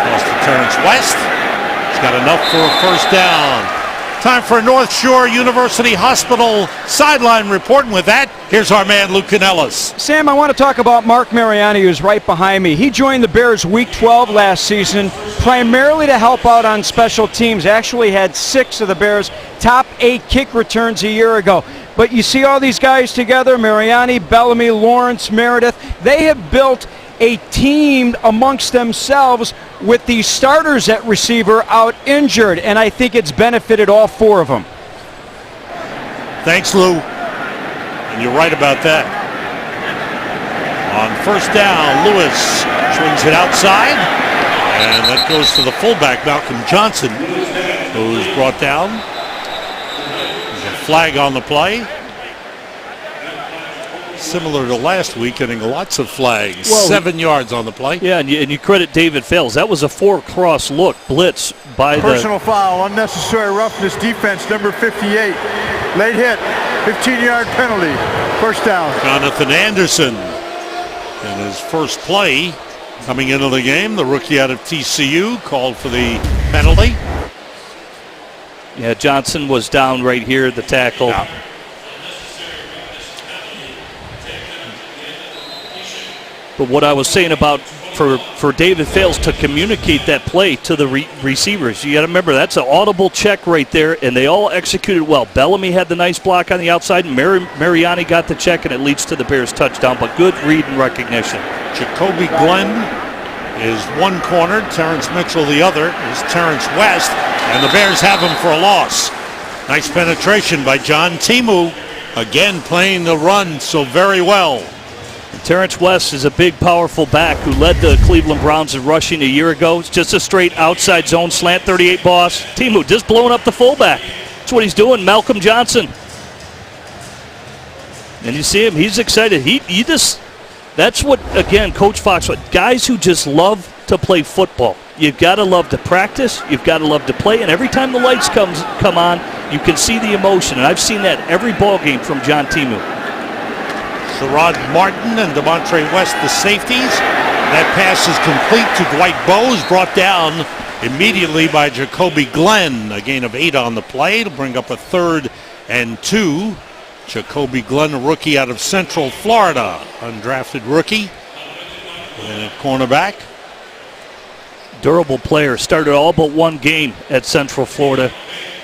Toss to Terrence West. He's got enough for a first down. Time for a North Shore University Hospital sideline report. And with that, here's our man Lou Canellis. Sam, I want to talk about Mark Mariani, who's right behind me. He joined the Bears Week 12 last season, primarily to help out on special teams. Actually had 6 of the Bears' top 8 kick returns a year ago. But you see all these guys together, Mariani, Bellamy, Lawrence, Meredith. They have built a team amongst themselves with the starters at receiver out injured, and I think it's benefited all 4 of them. Thanks, Lou. And you're right about that. On first down, Lewis swings it outside, and that goes to the fullback, Malcolm Johnson, who's brought down. There's a flag on the play. Similar to last week, getting lots of flags. Well, 7 yards on the play. Yeah, and you credit David Fales. That was a 4-cross look, blitz by Personal foul, unnecessary roughness, defense, number 58. Late hit, 15-yard penalty, first down. Jonathan Anderson in his first play coming into the game. The rookie out of TCU called for the penalty. Yeah, Johnson was down right here, the tackle. Yeah. But what I was saying about for David Fales to communicate that play to the receivers. You got to remember, that's an audible check right there, and they all executed well. Bellamy had the nice block on the outside, and Mariani got the check, and it leads to the Bears touchdown, but good read and recognition. Jacoby Glenn is one corner, Terrence Mitchell the other, is Terrence West, and the Bears have him for a loss. Nice penetration by John Timu, again playing the run so very well. Terrence West is a big, powerful back who led the Cleveland Browns in rushing a year ago. It's just a straight outside zone slant, 38 boss. Timu just blowing up the fullback. That's what he's doing, Malcolm Johnson. And you see him, he's excited. He just, that's what, again, Coach Fox, guys who just love to play football. You've got to love to practice, you've got to love to play, and every time the lights come on, you can see the emotion. And I've seen that every ball game from John Timu. Sherrod Martin and Demontre West, the safeties. That pass is complete to Dwight Bowes, brought down immediately by Jacoby Glenn. A gain of 8 on the play to bring up a 3rd and 2. Jacoby Glenn, a rookie out of Central Florida, undrafted rookie, and cornerback. Durable player, started all but one game at Central Florida,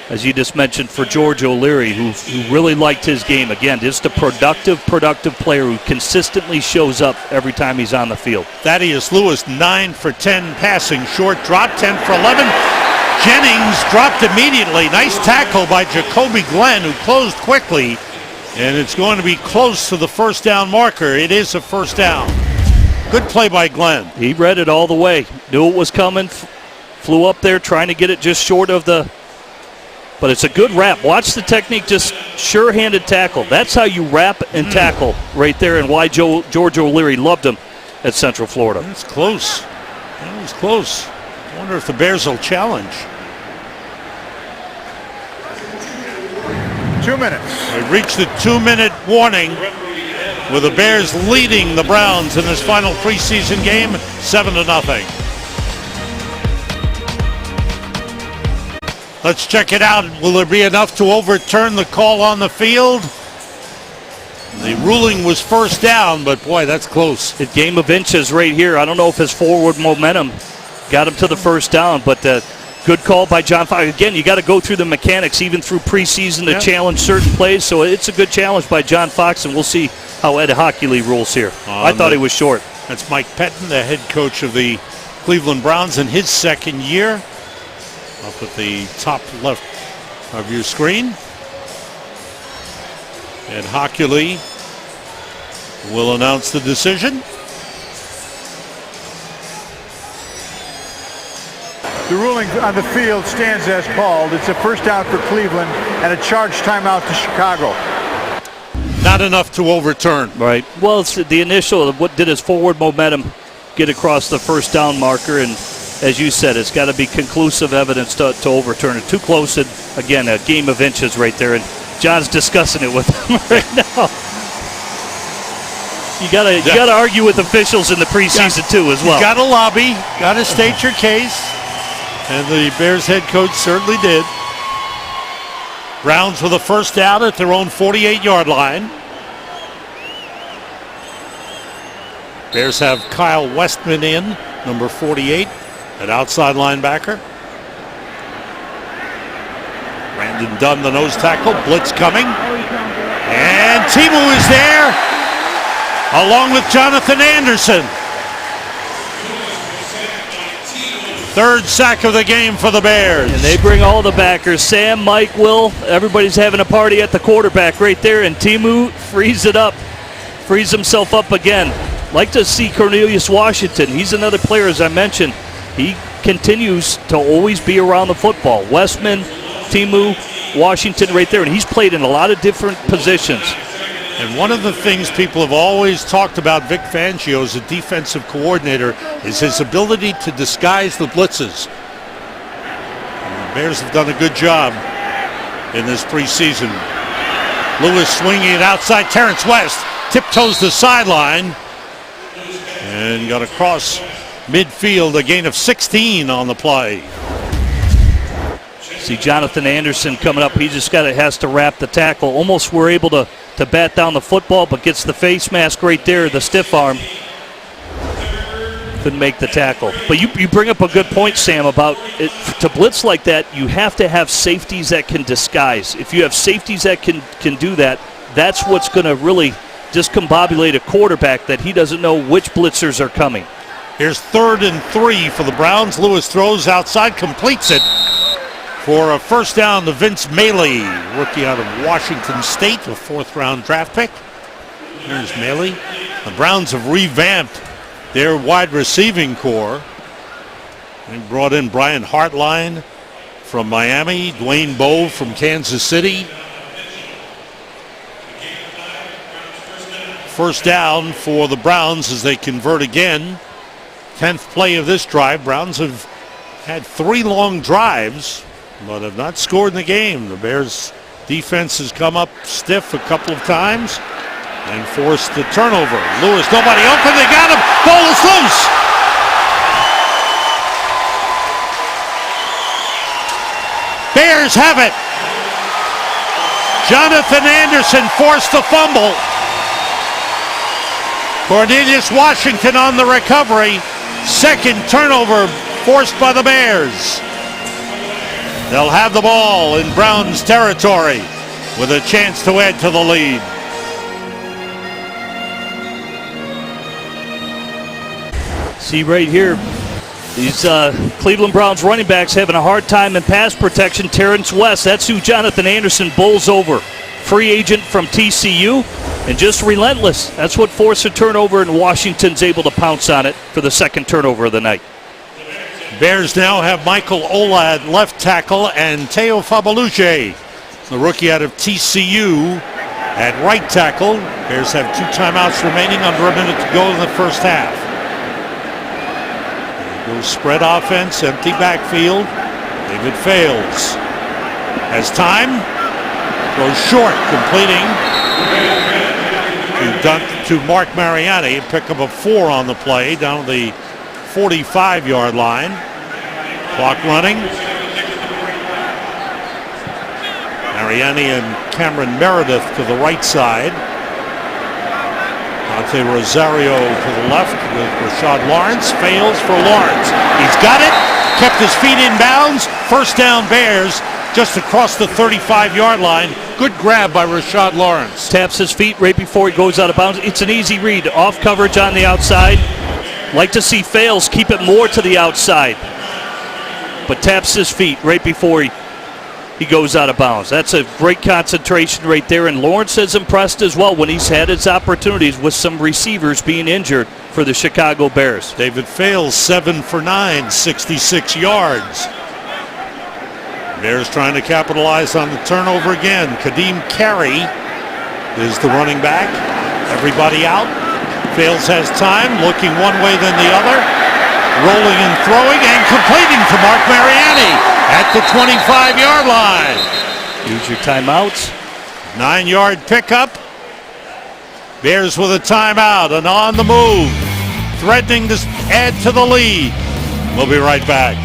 as you just mentioned, for George O'Leary, who really liked his game. Again, just a productive player who consistently shows up every time he's on the field. Thaddeus Lewis, 9 for 10 passing, short drop, 10 for 11. Jennings dropped immediately. Nice tackle by Jacoby Glenn, who closed quickly, and it's going to be close to the first down marker. It is a first down. Good play by Glenn. He read it all the way, knew it was coming, flew up there trying to get it just short of the, but it's a good wrap. Watch the technique, just sure-handed tackle. That's how you wrap and tackle right there, and why George O'Leary loved him at Central Florida. That's close. That was close. I wonder if the Bears will challenge. 2 minutes. We reached the 2-minute warning, with the Bears leading the Browns in this final preseason game, 7-0. Let's check it out. Will there be enough to overturn the call on the field? The ruling was first down, but boy, that's close. A game of inches right here. I don't know if his forward momentum got him to the first down, but good call by John Fox. Again, you got to go through the mechanics, even through preseason, to challenge certain plays. So it's a good challenge by John Fox, and we'll see how Ed Hockley rules here. I thought he was short. That's Mike Pettin, the head coach of the Cleveland Browns in his second year. Up at the top left of your screen. Ed Hockley will announce the decision. The ruling on the field stands as called. It's a first down for Cleveland and a charge timeout to Chicago. Not enough to overturn. Right. Well, it's the initial, what did his forward momentum get across the first down marker, and as you said, it's got to be conclusive evidence to overturn it. Too close, and again, a game of inches right there, and John's discussing it with him right now. You gotta argue with officials in the preseason too as well. You gotta lobby, gotta state your case, and the Bears head coach certainly did. Browns with a first down at their own 48-yard line. Bears have Kyle Westman in, number 48. An outside linebacker. Brandon Dunn, the nose tackle. Blitz coming. And Timu is there, along with Jonathan Anderson. 3rd sack of the game for the Bears. And they bring all the backers. Sam, Mike, Will, everybody's having a party at the quarterback right there, and Timu frees it up. Frees himself up again. Like to see Cornelius Washington. He's another player, as I mentioned. He continues to always be around the football. Westman, Timu, Washington right there, and he's played in a lot of different positions. And one of the things people have always talked about Vic Fangio as a defensive coordinator is his ability to disguise the blitzes. And the Bears have done a good job in this preseason. Lewis swinging it outside. Terrence West tiptoes the sideline and got across midfield, a gain of 16 on the play. See Jonathan Anderson coming up. He just has to wrap the tackle. Almost were able to bat down the football, but gets the face mask right there, the stiff arm. Couldn't make the tackle. But you bring up a good point, Sam, about it. To blitz like that, you have to have safeties that can disguise. If you have safeties that can do that, that's what's going to really discombobulate a quarterback, that he doesn't know which blitzers are coming. Here's 3rd and 3 for the Browns. Lewis throws outside, completes it for a first down to Vince Maley, rookie out of Washington State, a 4th-round draft pick. There's Maley. The Browns have revamped their wide receiving core. They brought in Brian Hartline from Miami, Dwayne Bowe from Kansas City. First down for the Browns as they convert again. 10th play of this drive. Browns have had 3 long drives, but have not scored in the game. The Bears defense has come up stiff a couple of times and forced the turnover. Lewis, nobody open, they got him. Ball is loose. Bears have it. Jonathan Anderson forced the fumble. Cornelius Washington on the recovery. 2nd turnover forced by the Bears. They'll have the ball in Browns territory with a chance to add to the lead. See right here, these Cleveland Browns running backs having a hard time in pass protection. Terrence West, that's who Jonathan Anderson bowls over. Free agent from TCU, and just relentless. That's what forced a turnover, and Washington's able to pounce on it for the 2nd turnover of the night. Bears now have Michael Ola at left tackle and Teo Fabaluche, the rookie out of TCU, at right tackle. Bears have 2 timeouts remaining, under a minute to go in the first half. Goes spread offense, empty backfield. David Fales has time, goes short, completing to Mark Mariani. Pick up a 4 on the play down the 45-yard line. Clock running. Mariani and Cameron Meredith to the right side. Dante Rosario to the left with Rashad Lawrence. Fails for Lawrence. He's got it. Kept his feet in bounds. First down Bears just across the 35-yard line. Good grab by Rashad Lawrence. Taps his feet right before he goes out of bounds. It's an easy read. Off coverage on the outside. Like to see Fales keep it more to the outside. But taps his feet right before he goes out of bounds. That's a great concentration right there, and Lawrence has impressed as well when he's had his opportunities with some receivers being injured for the Chicago Bears. David Fales 7 for 9, 66 yards. Bears trying to capitalize on the turnover again. Kadeem Carey is the running back. Everybody out. Fales has time, looking one way then the other. Rolling and throwing and completing to Mark Mariani at the 25-yard line. Use your timeouts. 9-yard pickup. Bears with a timeout and on the move. Threatening to add to the lead. We'll be right back.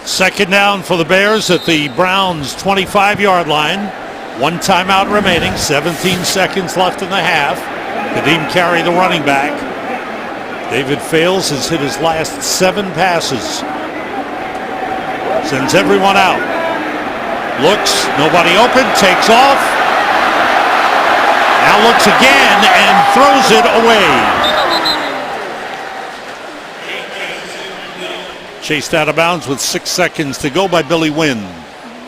Second down for the Bears at the Browns' 25-yard line. 1 timeout remaining, 17 seconds left in the half. Kadeem Carey, the running back. David Fales has hit his last 7 passes. Sends everyone out. Looks, nobody open, takes off. Now looks again and throws it away. Chased out of bounds with 6 seconds to go by Billy Wynn.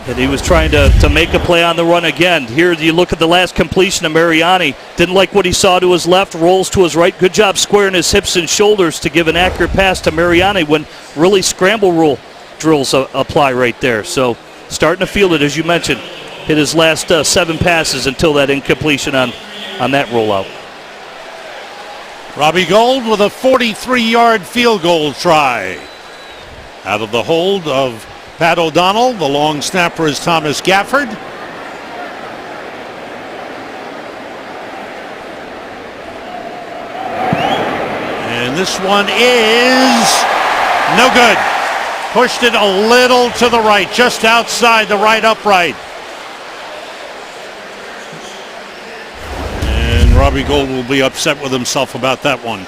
And he was trying to make a play on the run again. Here you look at the last completion of Mariani. Didn't like what he saw to his left, rolls to his right. Good job squaring his hips and shoulders to give an accurate pass to Mariani when really scramble rule drills apply right there. So starting to feel it, as you mentioned. Hit his last 7 passes until that incompletion on that rollout. Robbie Gould with a 43-yard field goal try. Out of the hold of Pat O'Donnell. The long snapper is Thomas Gafford. And this one is no good. Pushed it a little to the right, just outside the right upright. And Robbie Gould will be upset with himself about that one.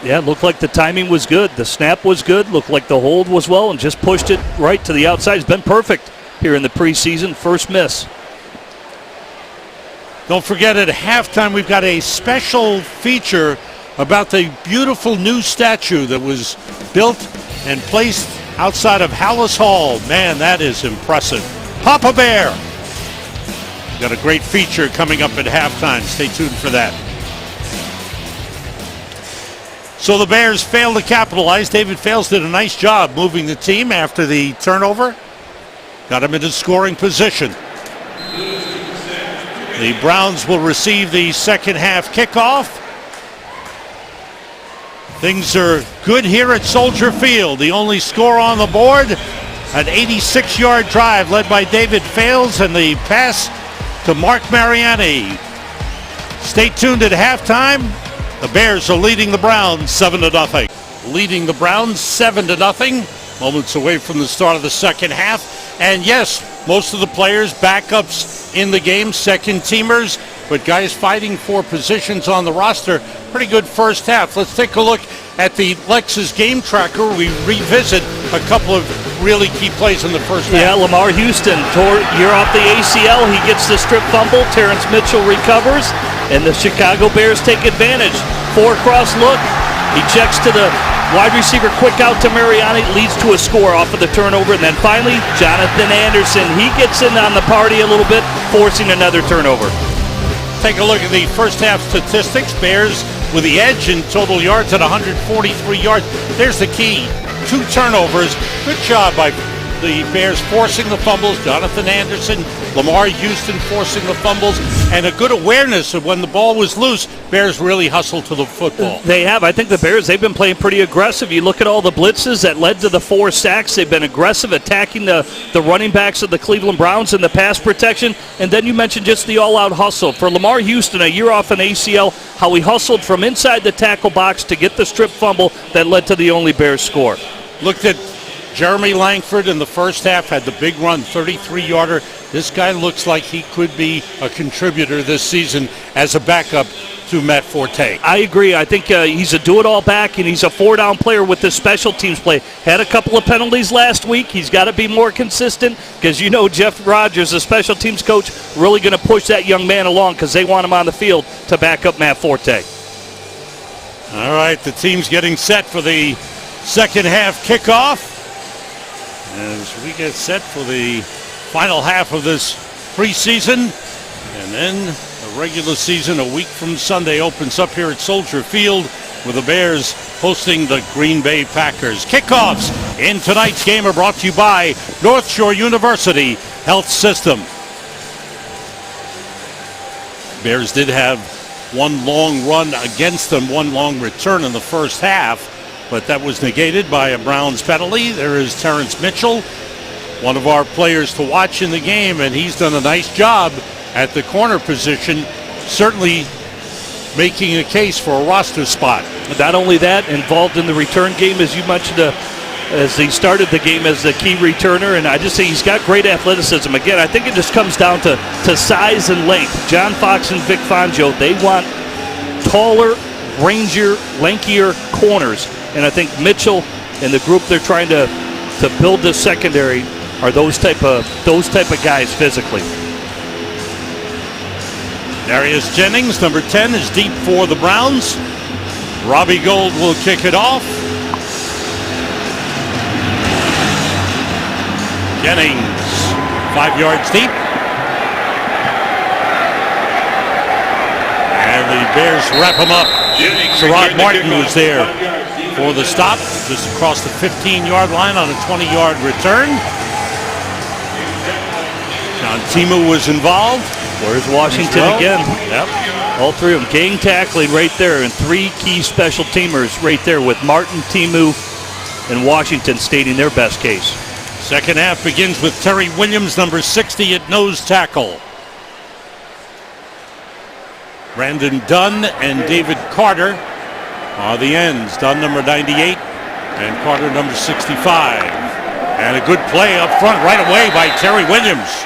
Yeah, it looked like the timing was good. The snap was good. Looked like the hold was well and just pushed it right to the outside. It's been perfect here in the preseason. First miss. Don't forget, at halftime, we've got a special feature about the beautiful new statue that was built and placed outside of Hallis Hall. Man, that is impressive. Papa Bear. Got a great feature coming up at halftime. Stay tuned for that. So the Bears failed to capitalize. David Fales did a nice job moving the team after the turnover. Got him into scoring position. The Browns will receive the second half kickoff. Things are good here at Soldier Field. The only score on the board, an 86-yard drive led by David Fales, and the pass to Mark Mariani. Stay tuned at halftime. The Bears are leading the Browns 7-0. Leading the Browns 7-0. Moments away from the start of the second half. And yes, most of the players, backups in the game, second teamers, but guys fighting for positions on the roster. Pretty good first half. Let's take a look at the Lexus game tracker. We revisit a couple of really key plays in the first half. Yeah, Lamar Houston tore year off the ACL. He gets the strip fumble. Terrence Mitchell recovers, and the Chicago Bears take advantage. 4-cross look. He checks to the wide receiver, quick out to Mariani, leads to a score off of the turnover. And then finally, Jonathan Anderson, he gets in on the party a little bit, forcing another turnover. Take a look at the first half statistics. Bears with the edge in total yards at 143 yards. There's the key. 2 turnovers. Good job by the Bears forcing the fumbles. Jonathan Anderson, Lamar Houston forcing the fumbles, and a good awareness of when the ball was loose. Bears really hustled to the football. They have. I think the Bears, they've been playing pretty aggressive. You look at all the blitzes that led to the 4 sacks. They've been aggressive, attacking the running backs of the Cleveland Browns in the pass protection. And then you mentioned just the all-out hustle. For Lamar Houston, a year off an ACL, how he hustled from inside the tackle box to get the strip fumble that led to the only Bears score. Looked at Jeremy Langford in the first half, had the big run, 33-yarder. This guy looks like he could be a contributor this season as a backup to Matt Forte. I agree. I think he's a do-it-all back, and he's a 4-down player with his special teams play. Had a couple of penalties last week. He's got to be more consistent because you know Jeff Rogers, the special teams coach, really going to push that young man along because they want him on the field to back up Matt Forte. All right, the team's getting set for the second half kickoff as we get set for the final half of this preseason. And then the regular season a week from Sunday opens up here at Soldier Field with the Bears hosting the Green Bay Packers. Kickoffs in tonight's game are brought to you by North Shore University Health System. Bears did have one long run against them, one long return in the first half, but that was negated by a Browns penalty. There is Terrence Mitchell, one of our players to watch in the game, and he's done a nice job at the corner position, certainly making a case for a roster spot. Not only that, involved in the return game, as you mentioned, as he started the game as the key returner, and I just say he's got great athleticism. Again, I think it just comes down to size and length. John Fox and Vic Fangio, they want taller, rangier, lankier corners. And I think Mitchell and the group they're trying to build this secondary are those type of guys physically. Darius Jennings, number 10, is deep for the Browns. Robbie Gould will kick it off. Jennings, 5 yards deep. And the Bears wrap him up. Sherrod Martin was there for the stop, just across the 15-yard line on a 20-yard return. John Timu was involved. Where's Washington again? Yep. All 3 of them. Gang tackling right there, and 3 key special teamers right there with Martin, Timu, and Washington stating their best case. Second half begins with Terry Williams, number 60 at nose tackle. Brandon Dunn and David Carter are the ends. Dunn, number 98, and Carter, number 65. And a good play up front right away by Terry Williams.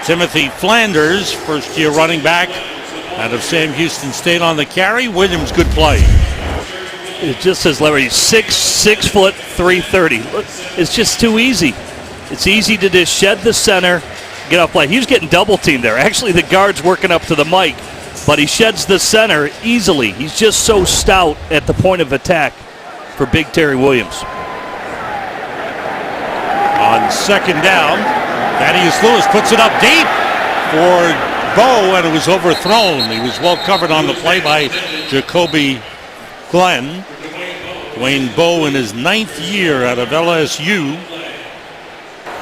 Timothy Flanders, first-year running back out of Sam Houston State on the carry. Williams, good play. It just says Larry, 6 foot 330. Look, it's just too easy. It's easy to just shed the center, get off play. He was getting double teamed there. Actually, the guard's working up to the mic, but he sheds the center easily. He's just so stout at the point of attack for big Terry Williams. On second down, Thaddeus Lewis puts it up deep for Bowe, and it was overthrown. He was well covered on the play by Jacoby Glenn. Dwayne Bowe in his 9th year out of LSU.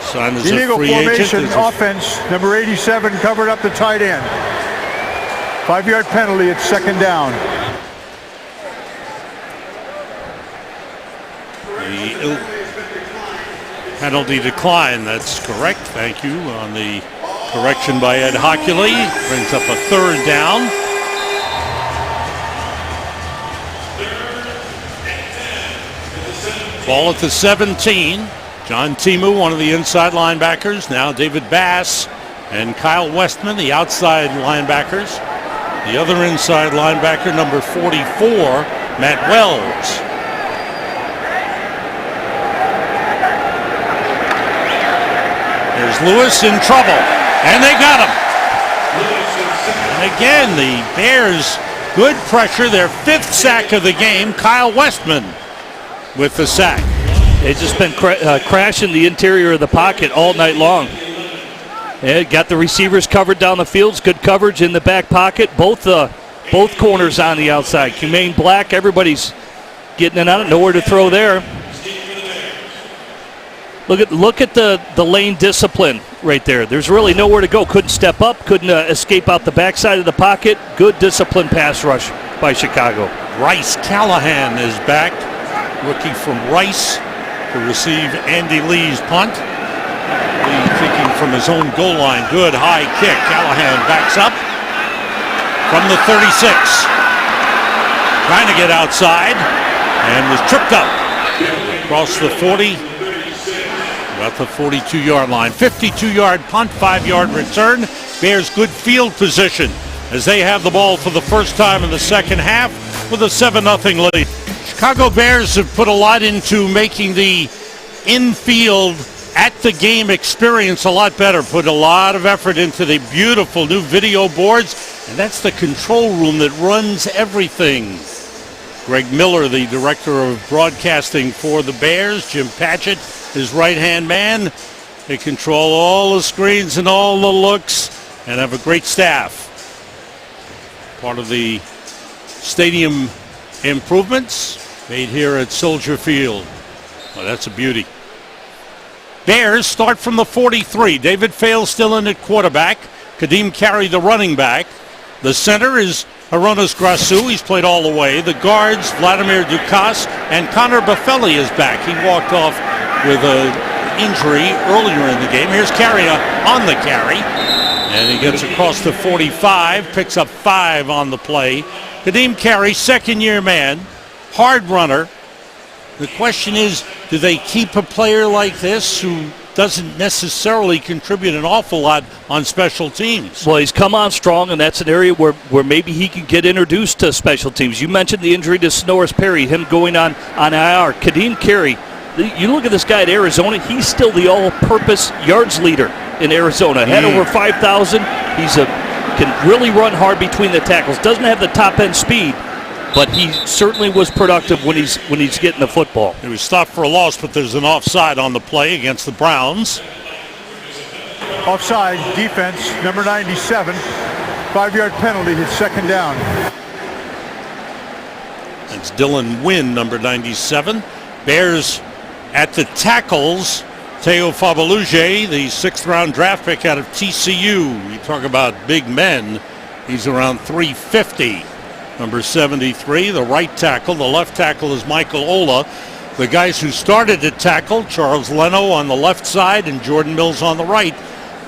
Signed as a free formation agent. Offense, number 87 covered up the tight end. 5-yard penalty at second down. The penalty decline, that's correct. Thank you. On the correction by Ed Hockley. Brings up a third down. Ball at the 17. John Timu, one of the inside linebackers. Now David Bass and Kyle Westman, the outside linebackers. The other inside linebacker, number 44, Matt Wells. There's Lewis in trouble, and they got him. And again, the Bears, good pressure, their 5th sack of the game. Kyle Westman with the sack. They've just been crashing the interior of the pocket all night long. Yeah, got the receivers covered down the field. Good coverage in the back pocket. Both corners on the outside. Kumain Black, everybody's getting it out. Nowhere to throw there. Look at the lane discipline right there. There's really nowhere to go. Couldn't step up. Couldn't escape out the backside of the pocket. Good disciplined pass rush by Chicago. Rice Callahan is back. Rookie from Rice to receive Andy Lee's punt. Lee kicking from his own goal line. Good high kick. Callahan backs up from the 36. Trying to get outside and was tripped up. Across the 40. About the 42-yard line. 52-yard punt, 5-yard return. Bears good field position as they have the ball for the first time in the second half with a 7-0 lead. Chicago Bears have put a lot into making the infield at the game experience a lot better. Put a lot of effort into the beautiful new video boards, and that's the control room that runs everything. Greg Miller, the director of broadcasting for the Bears. Jim Patchett, his right-hand man. They control all the screens and all the looks and have a great staff. Part of the stadium improvements made here at Soldier Field. Well, that's a beauty. Bears start from the 43. David Fales still in at quarterback. Kadeem Carey, the running back. The center is Hronis Grasu. He's played all the way. The guards, Vladimir Dukas, and Connor Buffelli is back. He walked off with an injury earlier in the game. Here's Carey on the carry. And he gets across the 45, picks up 5 on the play. Kadeem Carey, second-year man, hard runner. The question is, do they keep a player like this who doesn't necessarily contribute an awful lot on special teams? Well, he's come on strong, and that's an area where maybe he can get introduced to special teams. You mentioned the injury to Sonoris Perry, him going on IR. Kadeem Carey, you look at this guy at Arizona, he's still the all-purpose yards leader in Arizona. Had over 5,000. Can really run hard between the tackles. Doesn't have the top-end speed, but he certainly was productive when he's getting the football. He was stopped for a loss, but there's an offside on the play against the Browns. Offside, defense, number 97. 5-yard penalty, his second down. That's Dylan Wynn, number 97. Bears at the tackles. Teo Fabaluje, the 6th-round draft pick out of TCU. You talk about big men. He's around 350. Number 73, the right tackle. The left tackle is Michael Ola. The guys who started at tackle, Charles Leno on the left side and Jordan Mills on the right.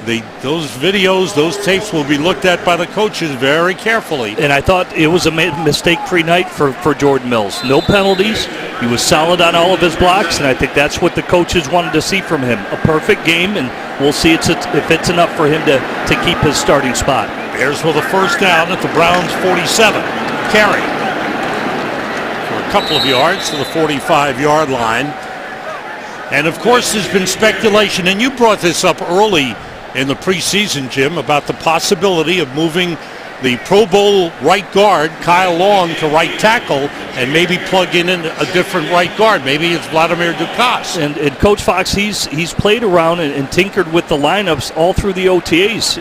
those videos, those tapes will be looked at by the coaches very carefully. And I thought it was a mistake-free night for Jordan Mills. No penalties. He was solid on all of his blocks, and I think that's what the coaches wanted to see from him. A perfect game, and we'll see if it's enough for him to keep his starting spot. Bears with a first down at the Browns' 47. Carry for a couple of yards to the 45-yard line. And, of course, there's been speculation, and you brought this up early in the preseason, Jim, about the possibility of moving the Pro Bowl right guard, Kyle Long, to right tackle and maybe plug in a different right guard. Maybe it's Vladimir Dukas. And Coach Fox, he's played around and tinkered with the lineups all through the OTAs.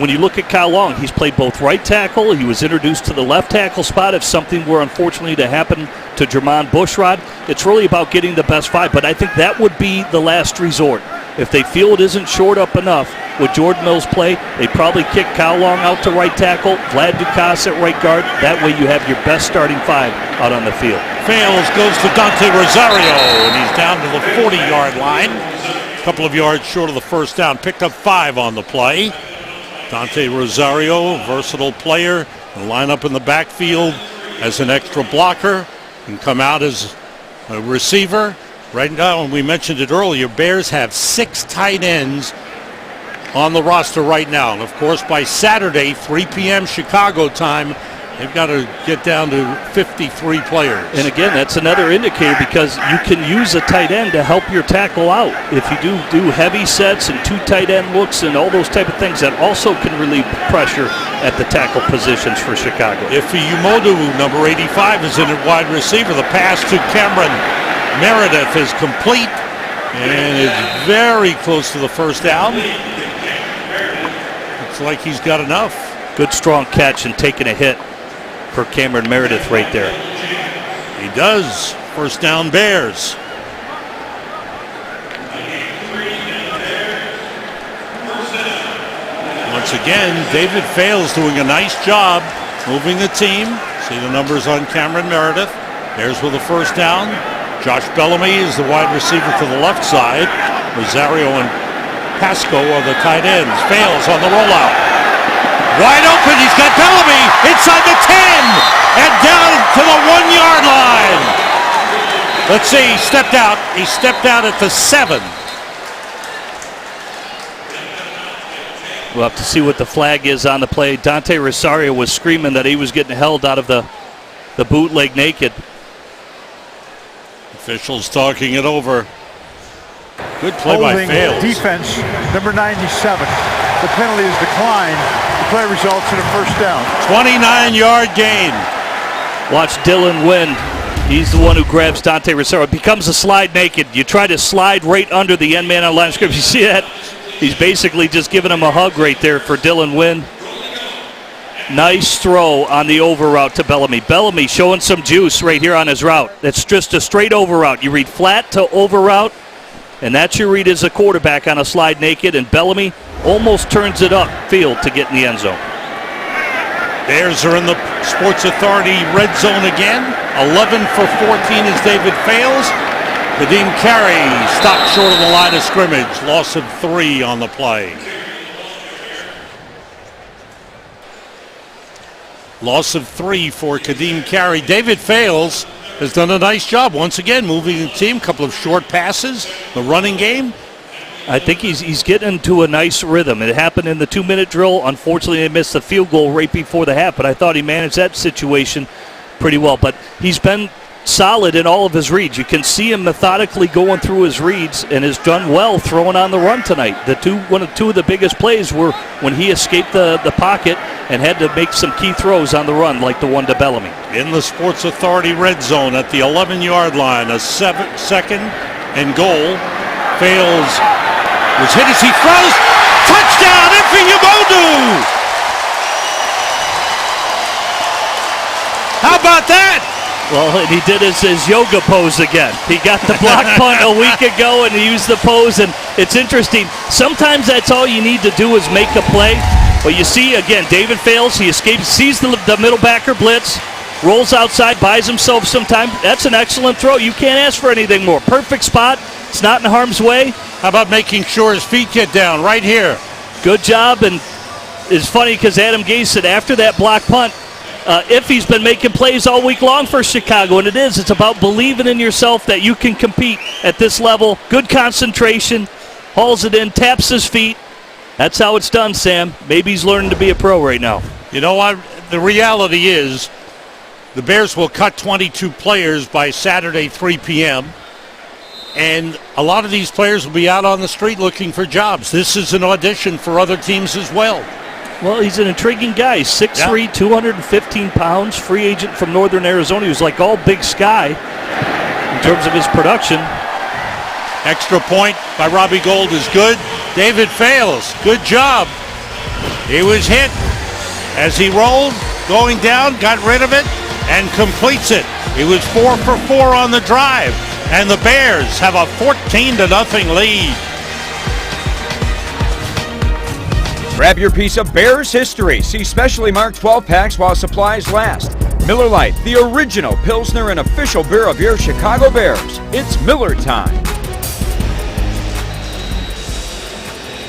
When you look at Kyle Long, he's played both right tackle. He was introduced to the left tackle spot if something were unfortunately to happen to Jermon Bushrod. It's really about getting the best five, but I think that would be the last resort. If they feel it isn't shored up enough with Jordan Mills' play, they probably kick Kyle Long out to right tackle, Vlad Dukas at right guard. That way you have your best starting five out on the field. Fails, goes to Dante Rosario, and he's down to the 40-yard line. A couple of yards short of the first down. Picked up 5 on the play. Dante Rosario, versatile player, can line up in the backfield as an extra blocker, can come out as a receiver. Right now, and we mentioned it earlier, Bears have 6 tight ends on the roster right now. And, of course, by Saturday, 3 p.m. Chicago time, they've got to get down to 53 players. And, again, that's another indicator because you can use a tight end to help your tackle out. If you do heavy sets and 2 tight end looks and all those type of things, that also can relieve pressure at the tackle positions for Chicago. If Umodu, number 85, is in at wide receiver, the pass to Cameron Meredith is complete and is very close to the first down. Looks like he's got enough. Good strong catch and taking a hit for Cameron Meredith right there. He does. First down, Bears. Once again, David Fales doing a nice job moving the team. See the numbers on Cameron Meredith. Bears with a first down. Josh Bellamy is the wide receiver to the left side. Rosario and Pasco are the tight ends. Fales on the rollout. Wide open. He's got Bellamy inside the 10 and down to the 1-yard line. Let's see. He stepped out. He stepped out at the 7. We'll have to see what the flag is on the play. Dante Rosario was screaming that he was getting held out of the bootleg naked. Officials talking it over. Good play by Holding Fales. defense, number 97. The penalty is declined. The play results in a first down. 29-yard gain. Watch Dylan Wynn. He's the one who grabs Dante Rosario. It becomes a slide naked. You try to slide right under the end man on line of scrimmage. You see that? He's basically just giving him a hug right there for Dylan Wynn. Nice throw on the over route to Bellamy. Bellamy showing some juice right here on his route. That's just a straight over route. You read flat to over route, and that's your read as a quarterback on a slide naked, and Bellamy almost turns it upfield to get in the end zone. Bears are in the Sports Authority red zone again. 11 for 14 is David Fales. Kadeem Carey stopped short of the line of scrimmage. Loss of 3 on the play. Loss of 3 for Kadeem Carey. David Fales has done a nice job once again moving the team. A couple of short passes, the running game. I think he's getting into a nice rhythm. It happened in the 2-minute drill. Unfortunately, they missed the field goal right before the half, but I thought he managed that situation pretty well. But he's been solid in all of his reads. You can see him methodically going through his reads and has done well throwing on the run tonight. Two of the biggest plays were when he escaped the pocket and had to make some key throws on the run, like the one to Bellamy. In the Sports Authority red zone at the 11-yard line, a second and goal. Fales was hit as he throws. Touchdown, Umodu! How about that? Well, and he did his yoga pose again. He got the block punt a week ago and he used the pose, and it's interesting. Sometimes that's all you need to do is make a play. But you see, again, David Fales, he escapes, sees the middle backer blitz, rolls outside, buys himself some time. That's an excellent throw. You can't ask for anything more. Perfect spot. It's not in harm's way. How about making sure his feet get down right here? Good job, and it's funny because Adam Gase said after that block punt, Iffy's been making plays all week long for Chicago, and it's about believing in yourself that you can compete at this level. Good concentration, hauls it in, taps his feet. That's how it's done, Sam. Maybe he's learning to be a pro right now. You know what? The reality is the Bears will cut 22 players by Saturday, 3 p.m., and a lot of these players will be out on the street looking for jobs. This is an audition for other teams as well. Well, he's an intriguing guy. 6'3", 215 pounds, free agent from Northern Arizona. He was like all Big Sky in terms of his production. Extra point by Robbie Gould is good. David Fales, good job. He was hit as he rolled, going down, got rid of it, and completes it. He was 4 for 4 on the drive, and the Bears have a 14-0 lead. Grab your piece of Bears history. See specially marked 12-packs while supplies last. Miller Lite, the original Pilsner and official beer of your Chicago Bears. It's Miller time.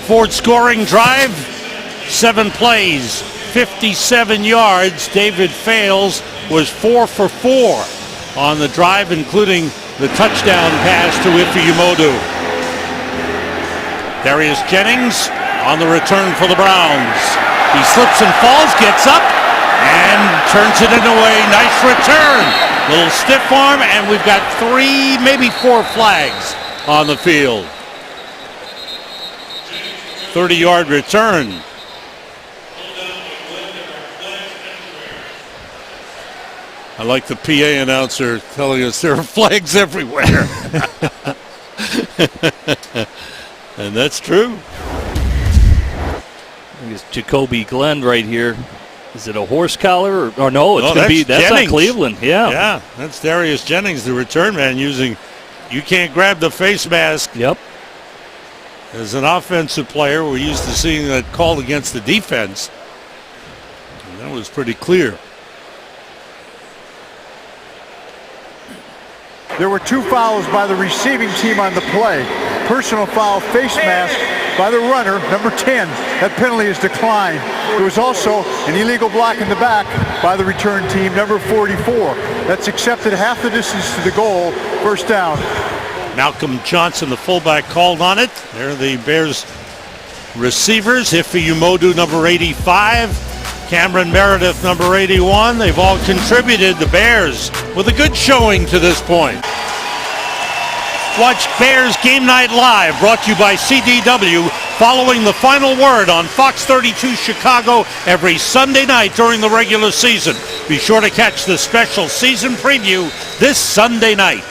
Ford scoring drive, 7 plays, 57 yards. David Fales was 4 for 4 on the drive, including the touchdown pass to Ife Umodu. Darius Jennings on the return for the Browns. He slips and falls, gets up, and turns it away. Nice return. Little stiff arm, and we've got 3, maybe 4 flags on the field. 30-yard return. I like the PA announcer telling us there are flags everywhere. And that's true. I think it's Jacoby Glenn right here. Is it a horse collar or no? It's going to be that's not Cleveland. Yeah, that's Darius Jennings, the return man, using. You can't grab the face mask. Yep. As an offensive player, we're used to seeing that called against the defense. And that was pretty clear. There were 2 fouls by the receiving team on the play. Personal foul, face mask by the runner, number 10. That penalty is declined. There was also an illegal block in the back by the return team, number 44. That's accepted half the distance to the goal, first down. Malcolm Johnson, the fullback, called on it. There are the Bears receivers. Ife Umodu, number 85. Cameron Meredith, number 81. They've all contributed. The Bears with a good showing to this point. Watch Bears Game Night Live, brought to you by CDW, following the final word on Fox 32 Chicago every Sunday night during the regular season. Be sure to catch the special season preview this Sunday night.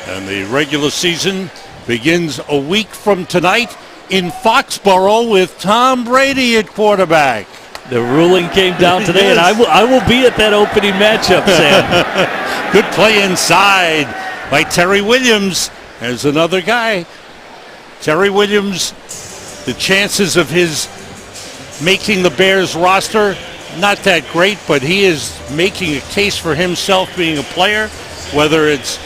And the regular season begins a week from tonight in Foxborough with Tom Brady at quarterback. The ruling came down today, and I will be at that opening matchup, Sam. Good play inside by Terry Williams. There's another guy. Terry Williams, the chances of his making the Bears roster, not that great, but he is making a case for himself being a player, whether it's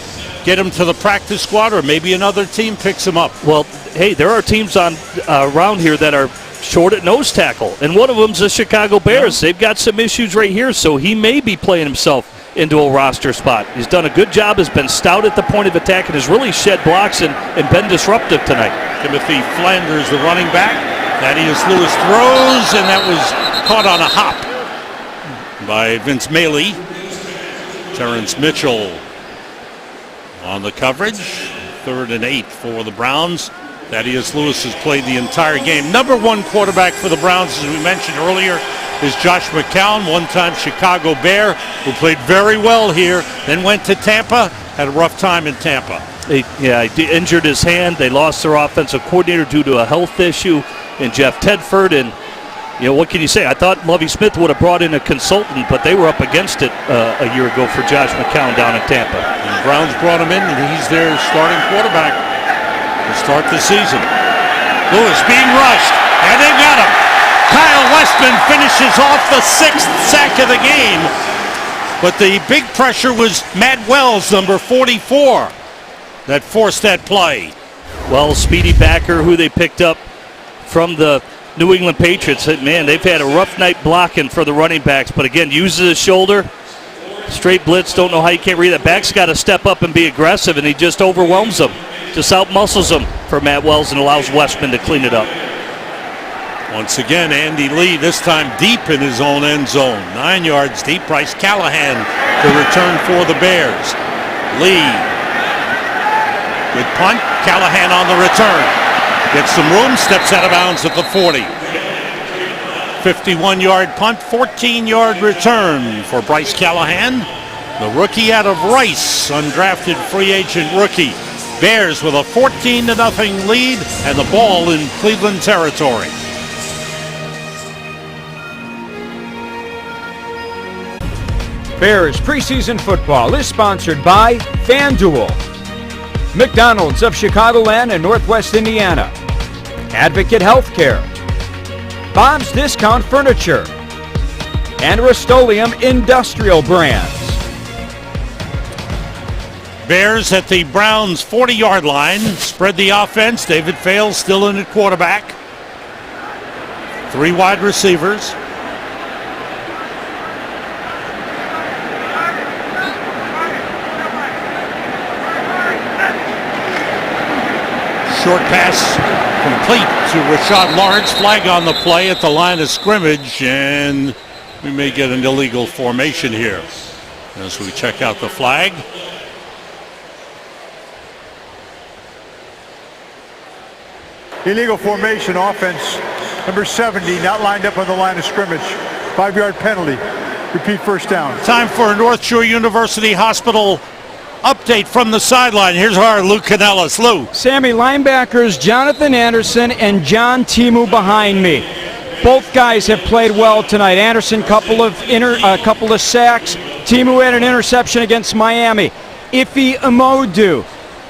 get him to the practice squad or maybe another team picks him up. Well, hey, there are teams on around here that are short at nose tackle, and one of them's the Chicago Bears. They've got some issues right here, so he may be playing himself into a roster spot. He's done a good job, has been stout at the point of attack, and has really shed blocks and been disruptive tonight. Timothy Flanders, the running back. Thaddeus Lewis throws, and that was caught on a hop by Vince Maley. Terrence Mitchell on the coverage. 3rd and 8 for the Browns. Thaddeus Lewis has played the entire game. Number 1 quarterback for the Browns, as we mentioned earlier, is Josh McCown, one-time Chicago Bear, who played very well here, then went to Tampa, had a rough time in Tampa. He injured his hand. They lost their offensive coordinator due to a health issue in Jeff Tedford, and what can you say? I thought Lovie Smith would have brought in a consultant, but they were up against it a year ago for Josh McCown down in Tampa. And the Browns brought him in, and he's their starting quarterback to start the season. Lewis being rushed, and they've got him. Kyle Westman finishes off the 6th sack of the game, but the big pressure was Matt Wells, number 44, that forced that play. Well, Speedy Backer, who they picked up from the New England Patriots. Man, they've had a rough night blocking for the running backs. But again, uses his shoulder. Straight blitz, don't know how you can't read that. Back's got to step up and be aggressive, and he just overwhelms them. Just out-muscles them for Matt Wells and allows Westman to clean it up. Once again, Andy Lee, this time deep in his own end zone. 9 yards deep. Bryce Callahan to return for the Bears. Lee, good punt. Callahan on the return. Gets some room, steps out of bounds at the 40. 51-yard punt, 14-yard return for Bryce Callahan. The rookie out of Rice, undrafted free agent rookie. Bears with a 14-0 lead and the ball in Cleveland territory. Bears preseason football is sponsored by FanDuel, McDonald's of Chicagoland and Northwest Indiana, Advocate Healthcare, Bob's Discount Furniture, and Rust-Oleum Industrial Brands. Bears at the Browns' 40-yard line. Spread the offense. David Fales still in at quarterback. 3 wide receivers. Short pass complete to Rashad Lawrence. Flag on the play at the line of scrimmage, and we may get an illegal formation here as we check out the flag. Illegal formation, offense. Number 70, not lined up on the line of scrimmage. 5-yard penalty. Repeat first down. Time for a North Shore University Hospital update from the sideline. Here's our Lou Canellis. Lou. Sammy, linebackers Jonathan Anderson and John Timu behind me. Both guys have played well tonight. Anderson, couple of sacks. Timu had an interception against Miami. Ife Imodu,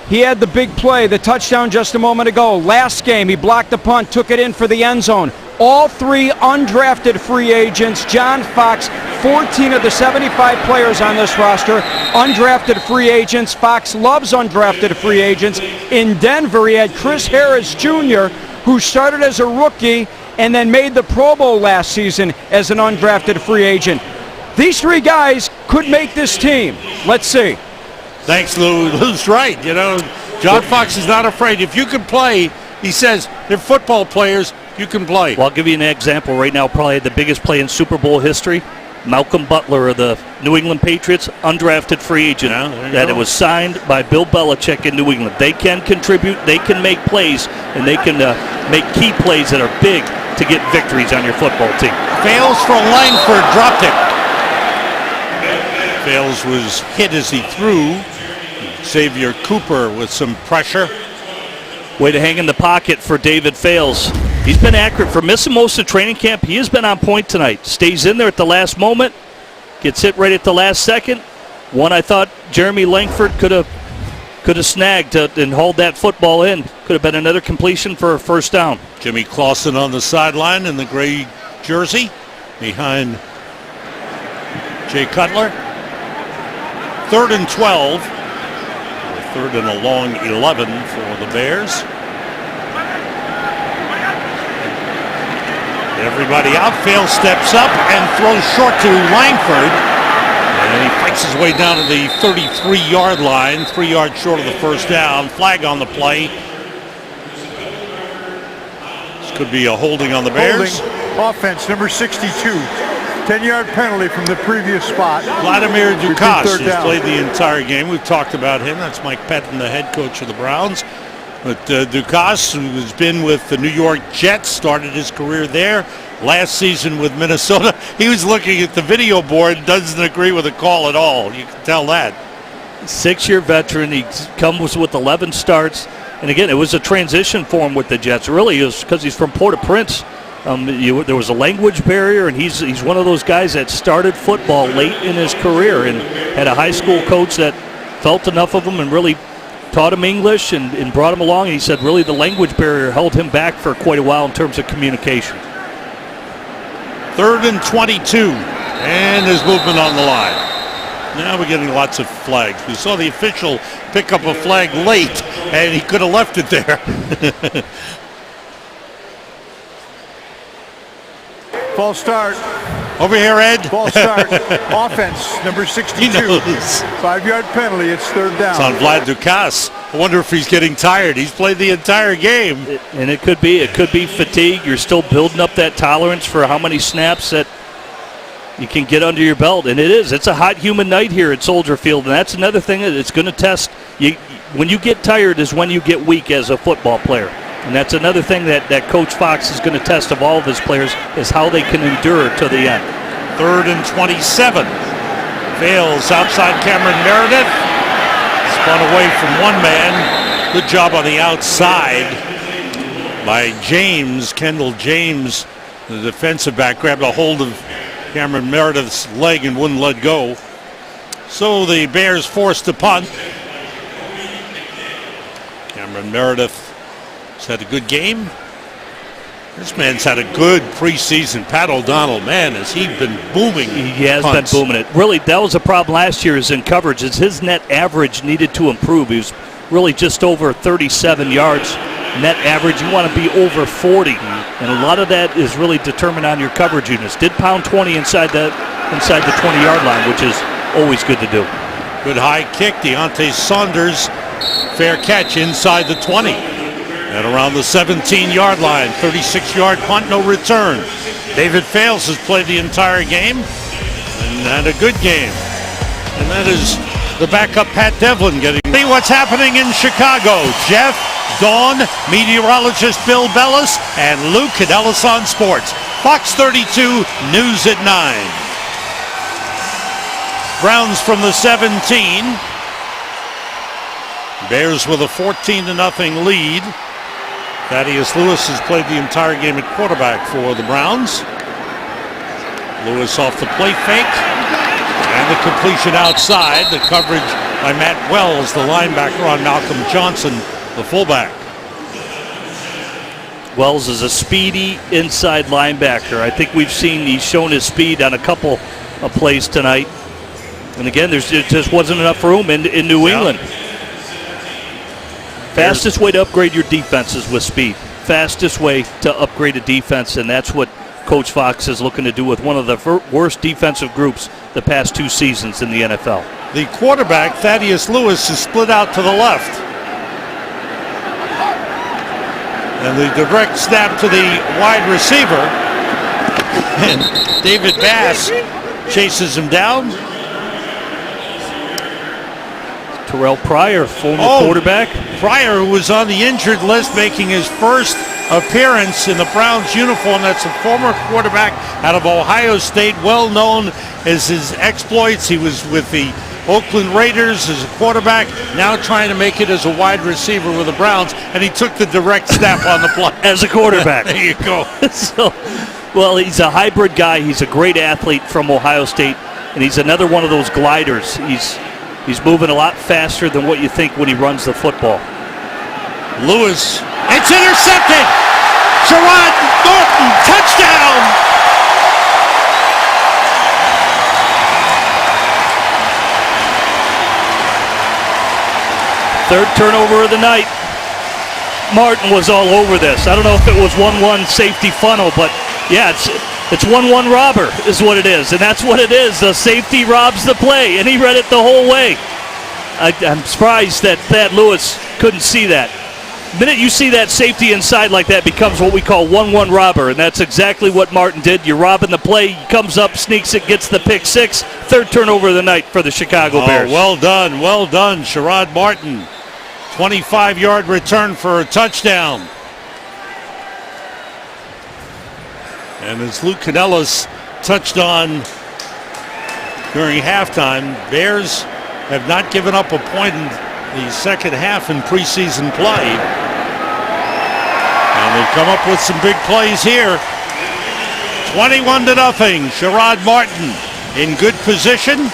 he had the big play, the touchdown just a moment ago. Last game, he blocked the punt, took it in for the end zone. All 3 undrafted free agents. John Fox, 14 of the 75 players on this roster, undrafted free agents. Fox loves undrafted free agents. In Denver, he had Chris Harris Jr., who started as a rookie and then made the Pro Bowl last season as an undrafted free agent. These 3 guys could make this team. Let's see. Thanks, Lou. Lou's right. You know, John Fox is not afraid. If you can play, he says, they're football players, you can play. Well, I'll give you an example right now. Probably the biggest play in Super Bowl history. Malcolm Butler of the New England Patriots, undrafted free agent. Yeah, it was signed by Bill Belichick in New England. They can contribute, they can make plays, and they can make key plays that are big to get victories on your football team. Fails for Langford, dropped it. Fails was hit as he threw. Xavier Cooper with some pressure. Way to hang in the pocket for David Fales. He's been accurate for missing most of training camp. He has been on point tonight. Stays in there at the last moment. Gets hit right at the last second. One I thought Jeremy Langford could have snagged and hauled that football in. Could have been another completion for a first down. Jimmy Clausen on the sideline in the gray jersey behind Jay Cutler. 3rd and 12. 3rd and a long 11 for the Bears. Everybody out. Fales steps up and throws short to Langford. And he fights his way down to the 33-yard line, 3 yards short of the first down. Flag on the play. This could be a holding on the Bears. Holding. Offense, number 62. 10-yard penalty from the previous spot. Vladimir Dukas has played the entire game. We've talked about him. That's Mike Pettin, the head coach of the Browns. But Dukas, who has been with the New York Jets, started his career there. Last season with Minnesota, he was looking at the video board, doesn't agree with the call at all. You can tell that. 6-year veteran. He comes with 11 starts. And again, it was a transition for him with the Jets. Really, it was because he's from Port-au-Prince. There was a language barrier, and he's one of those guys that started football late in his career and had a high school coach that felt enough of him and really taught him English and brought him along. And he said really the language barrier held him back for quite a while in terms of communication. 3rd and 22, and there's movement on the line. Now we're getting lots of flags. We saw the official pick up a flag late, and he could have left it there. False start. Over here, Ed. False start. Offense, number 62. 5-yard penalty. It's third down. It's on Vlad Dukas. I wonder if he's getting tired. He's played the entire game. And it could be fatigue. You're still building up that tolerance for how many snaps that you can get under your belt. And it's a hot, humid night here at Soldier Field. And that's another thing that it's going to test you. When you get tired is when you get weak as a football player. And that's another thing that Coach Fox is going to test of all of his players is how they can endure to the end. 3rd and 27. Fails outside Cameron Meredith. Spun away from one man. Good job on the outside by James. Kendall James, the defensive back, grabbed a hold of Cameron Meredith's leg and wouldn't let go. So the Bears forced to punt. Cameron Meredith has had a good game. This man's had a good preseason. Pat O'Donnell, man, has he been booming. He has been booming it. Really, that was a problem last year is in coverage. Is his net average needed to improve. He was really just over 37 yards net average. You want to be over 40. And a lot of that is really determined on your coverage units. Did pound 20 inside the 20-yard line, which is always good to do. Good high kick. Deontay Saunders, fair catch inside the 20. And around the 17-yard line, 36-yard punt, no return. David Fales has played the entire game and had a good game. And that is the backup Pat Devlin getting. See what's happening in Chicago. Jeff, Dawn, meteorologist Bill Bellis, and Luke Cadellis on sports. Fox 32 News at 9. Browns from the 17. Bears with a 14-0 lead. Thaddeus Lewis has played the entire game at quarterback for the Browns. Lewis off the play fake. And the completion outside. The coverage by Matt Wells, the linebacker, on Malcolm Johnson, the fullback. Wells is a speedy inside linebacker. I think he's shown his speed on a couple of plays tonight. And again, there just wasn't enough room in New England. Fastest way to upgrade your defense is with speed. Fastest way to upgrade a defense, and that's what Coach Fox is looking to do with one of the worst defensive groups the past 2 seasons in the NFL. The quarterback, Thaddeus Lewis, is split out to the left. And the direct snap to the wide receiver. And David Bass chases him down. Terrell Pryor, former quarterback. Pryor, who was on the injured list, making his first appearance in the Browns uniform. That's a former quarterback out of Ohio State, well known as his exploits. He was with the Oakland Raiders as a quarterback, now trying to make it as a wide receiver with the Browns, and he took the direct snap on the play. As a quarterback. There you go. Well, he's a hybrid guy. He's a great athlete from Ohio State, and he's another one of those gliders. He's moving a lot faster than what you think when he runs the football. Lewis, it's intercepted! Sherrod Norton, touchdown! Third turnover of the night. Martin was all over this. I don't know if it was 1-1 safety funnel, but yeah, it's 1-1 robber is what it is, and that's what it is. The safety robs the play, and he read it the whole way. I'm surprised that Thad Lewis couldn't see that. The minute you see that safety inside like that, becomes what we call 1-1 robber, and that's exactly what Martin did. You're robbing the play. He comes up, sneaks it, gets the pick six. Third turnover of the night for the Chicago Bears. Well done, Sherrod Martin. 25-yard return for a touchdown. And as Luke Cadellis touched on during halftime, Bears have not given up a point in the second half in preseason play. And they've come up with some big plays here. 21-0. Sherrod Martin in good position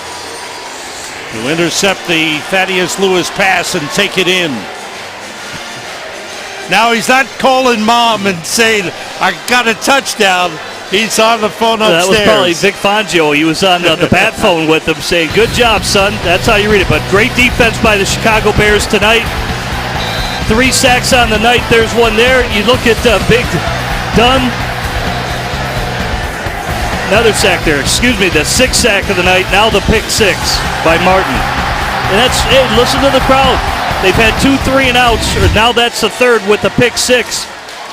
to intercept the Thaddeus Lewis pass and take it in. Now he's not calling mom and saying, I got a touchdown. He's on the phone upstairs. That was probably Vic Fangio. He was on the bat phone with him saying, good job, son. That's how you read it. But great defense by the Chicago Bears tonight. 3 sacks on the night. There's one there. You look at Big Dunn. Another sack there. Excuse me, the 6th sack of the night. Now the pick 6 by Martin. And that's, hey, listen to the crowd. They've had 2 3-and-outs, or now that's the 3rd with the pick 6,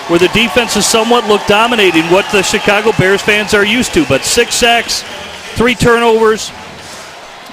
where the defense has somewhat looked dominating, what the Chicago Bears fans are used to. But 6 sacks, 3 turnovers.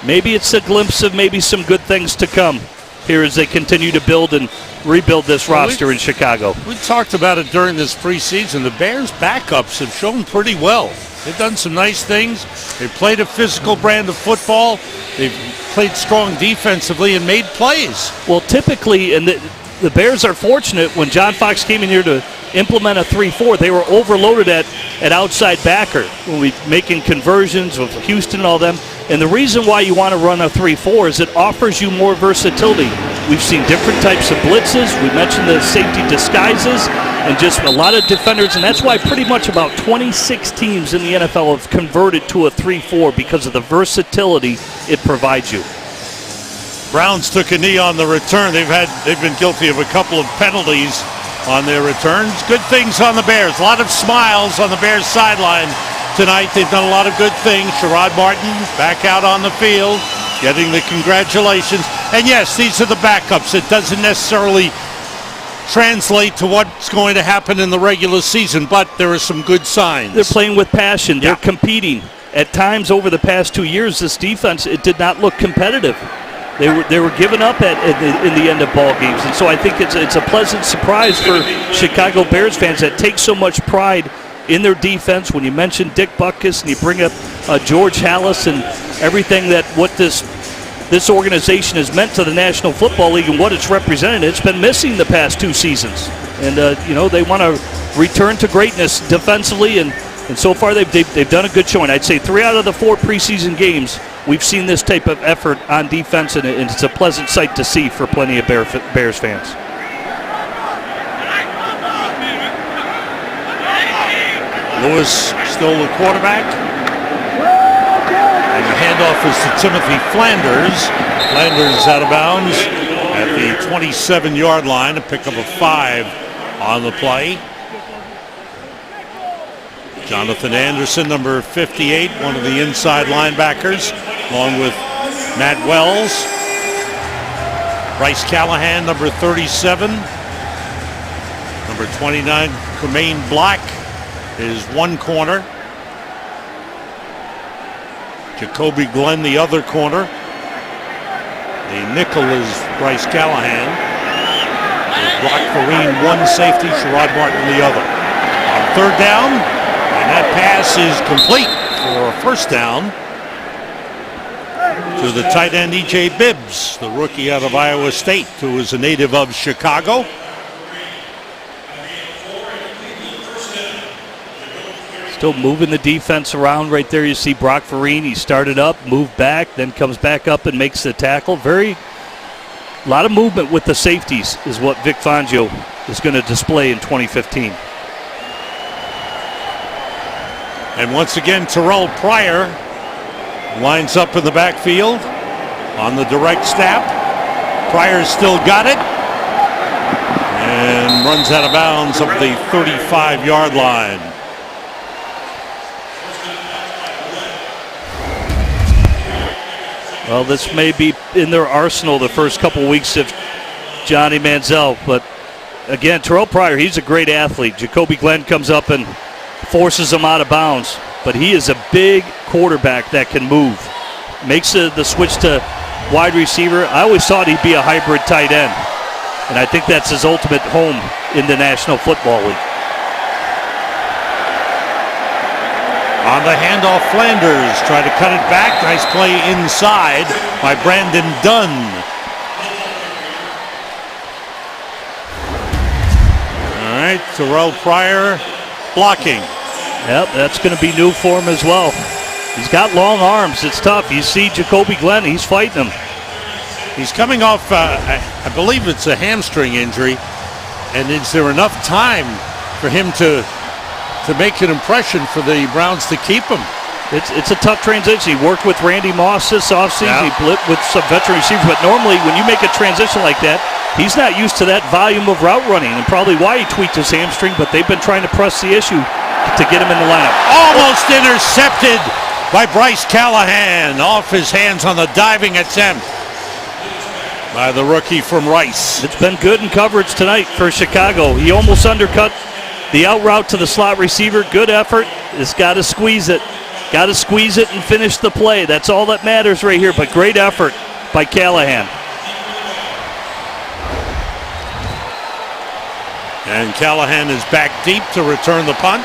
Maybe it's a glimpse of maybe some good things to come here as they continue to build and rebuild this roster in Chicago. We talked about it during this preseason. The Bears' backups have shown pretty well. They've done some nice things. They've played a physical brand of football. They've played strong defensively and made plays. Well, typically, and the Bears are fortunate, when John Fox came in here to implement a 3-4, they were overloaded at outside backer, when we making conversions with Houston and all them. And the reason why you want to run a 3-4 is it offers you more versatility. We've seen different types of blitzes. We mentioned the safety disguises and just a lot of defenders, and that's why pretty much about 26 teams in the NFL have converted to a 3-4 because of the versatility it provides you. Browns took a knee on the return. They've been guilty of a couple of penalties on their returns. Good things on the Bears. A lot of smiles on the Bears sideline tonight. They've done a lot of good things. Sherrod Martin back out on the field, getting the congratulations. And yes, these are the backups. It doesn't necessarily translate to what's going to happen in the regular season, but there are some good signs. They're playing with passion. They're competing. At times over the past 2 years, this defense, it did not look competitive. They were giving up in the end of ball games, and so I think it's a pleasant surprise for Chicago Bears fans that take so much pride in their defense. When you mention Dick Butkus and you bring up George Halas and everything that what this organization has meant to the National Football League and what it's represented, it's been missing the past 2 seasons. And they want to return to greatness defensively, and so far they've done a good showing. I'd say 3 out of the 4 preseason games we've seen this type of effort on defense, and it's a pleasant sight to see for plenty of Bears fans. Lewis still the quarterback. And the handoff is to Timothy Flanders. Flanders out of bounds at the 27-yard line, a pickup of 5 on the play. Jonathan Anderson, number 58, one of the inside linebackers, along with Matt Wells. Bryce Callahan, number 37. Number 29, Tremaine Black is one corner. Jacoby Glenn, the other corner. The nickel is Bryce Callahan. Brock Farine, one safety, Sherrod Martin, the other. On 3rd down, and that pass is complete for a 1st down to the tight end E.J. Bibbs, the rookie out of Iowa State, who is a native of Chicago. Still moving the defense around right there. You see Brock Farine. He started up, moved back, then comes back up and makes the tackle. A lot of movement with the safeties is what Vic Fangio is going to display in 2015. And once again, Terrell Pryor lines up in the backfield on the direct snap. Pryor's still got it and runs out of bounds up the 35-yard line. Well, this may be in their arsenal the first couple weeks of Johnny Manziel, but again, Terrell Pryor, he's a great athlete. Jacoby Glenn comes up and forces him out of bounds, but he is a big quarterback that can move. Makes the switch to wide receiver. I always thought he'd be a hybrid tight end, and I think that's his ultimate home in the National Football League. On the handoff, Flanders tried to cut it back. Nice play inside by Brandon Dunn. All right, Terrell Pryor blocking. Yep, that's going to be new for him as well. He's got long arms. It's tough. You see Jacoby Glenn, he's fighting him. He's coming off, I believe it's a hamstring injury. And is there enough time for him to make an impression for the Browns to keep him? It's a tough transition. He worked with Randy Moss this offseason. He blipped with some veteran receivers. But normally when you make a transition like that, he's not used to that volume of route running, and probably why he tweaked his hamstring, but they've been trying to press the issue to get him in the lineup. Almost intercepted by Bryce Callahan. Off his hands on the diving attempt by the rookie from Rice. It's been good in coverage tonight for Chicago. He almost undercut the out route to the slot receiver. Good effort. Just got to squeeze it. Got to squeeze it and finish the play. That's all that matters right here, but great effort by Callahan. And Callahan is back deep to return the punt.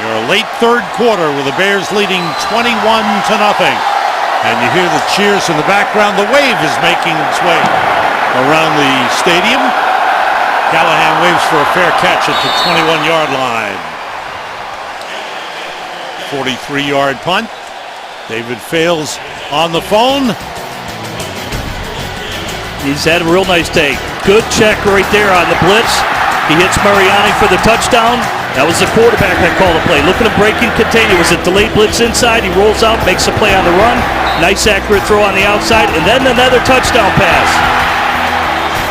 We're late third quarter with the Bears leading 21-0. And you hear the cheers in the background. The wave is making its way around the stadium. Callahan waves for a fair catch at the 21-yard line. 43-yard punt. David Fales on the phone. He's had a real nice day. Good check right there on the blitz. He hits Mariani for the touchdown. That was the quarterback that called the play. Look at him break and contain. It was a delayed blitz inside. He rolls out, makes a play on the run. Nice accurate throw on the outside, and then another touchdown pass.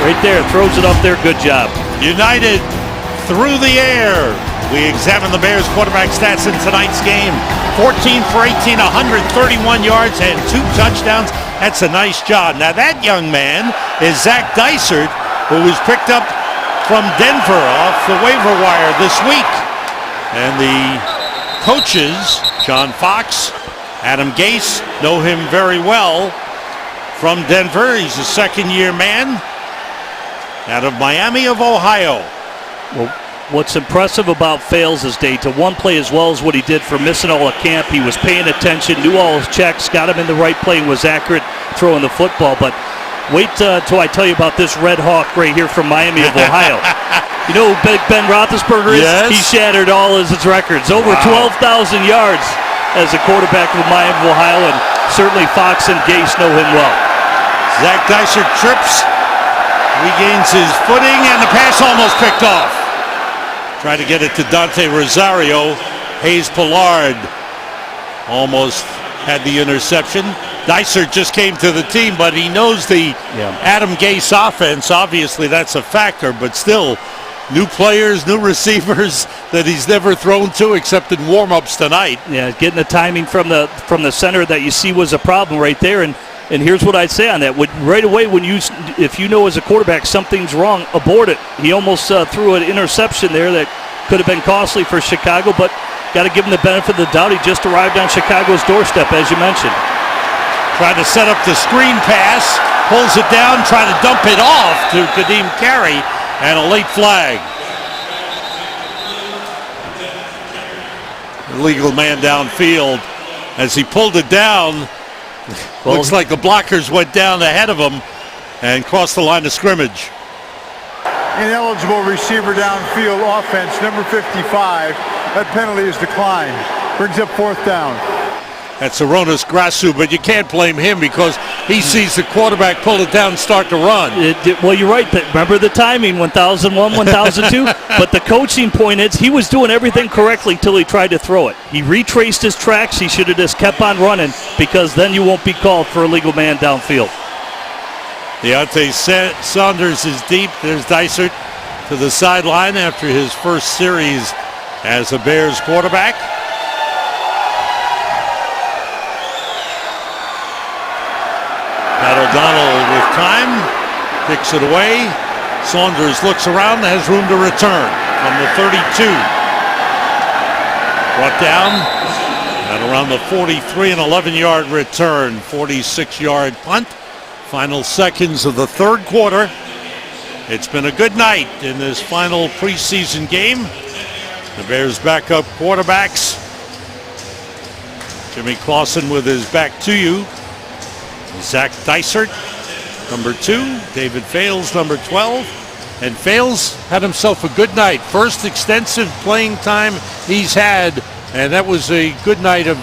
Right there, throws it up there. Good job. United through the air. We examine the Bears quarterback stats in tonight's game. 14 for 18, 131 yards, and 2 touchdowns. That's a nice job. Now that young man is Zach Dysert, who was picked up from Denver off the waiver wire this week. And the coaches, John Fox, Adam Gase, know him very well from Denver. He's a second-year man out of Miami of Ohio. Well, what's impressive about Fales' day to one play as well as what he did for missing all of camp. He was paying attention, knew all his checks, got him in the right play, and was accurate throwing the football. But wait till I tell you about this Red Hawk right here from Miami of Ohio. You know who Big Ben Roethlisberger is? Yes. He shattered all his records. Over 12,000 yards as a quarterback of Miami of Ohio, and certainly Fox and Gase know him well. Zach Dysert trips, regains his footing, and the pass almost picked off. Tried to get it to Dante Rosario. Hayes Pollard almost had the interception. Dysert just came to the team, but he knows the Adam Gase offense. Obviously, that's a factor, but still, new players, new receivers that he's never thrown to except in warm-ups tonight. Yeah, getting the timing from the center that you see was a problem right there. And here's what I'd say on that: right away, if you know as a quarterback something's wrong, abort it. He almost threw an interception there that could have been costly for Chicago, but got to give him the benefit of the doubt. He just arrived on Chicago's doorstep, as you mentioned. Tried to set up the screen pass, pulls it down, trying to dump it off to Kadeem Carey, and a late flag. Illegal man downfield. As he pulled it down, looks like the blockers went down ahead of him and crossed the line of scrimmage. Ineligible receiver downfield offense, number 55. That penalty is declined. Brings up 4th down. That's Aronis Grasu, but you can't blame him because he sees the quarterback pull it down and start to run. Well, you're right. Remember the timing, 1001, 1002? But the coaching point is he was doing everything correctly till he tried to throw it. He retraced his tracks. He should have just kept on running because then you won't be called for a legal man downfield. Deontay Saunders is deep. There's Dysert to the sideline after his first series as a Bears quarterback. Pat O'Donnell with time, kicks it away. Saunders looks around, has room to return from the 32. Brought down at around the 43, an 11-yard return, 46-yard punt. Final seconds of the third quarter. It's been a good night in this final preseason game. The Bears' backup quarterbacks. Jimmy Clausen with his back to you. Zach Dysert, number 2. David Fales, number 12. And Fales had himself a good night. First extensive playing time he's had, and that was a good night of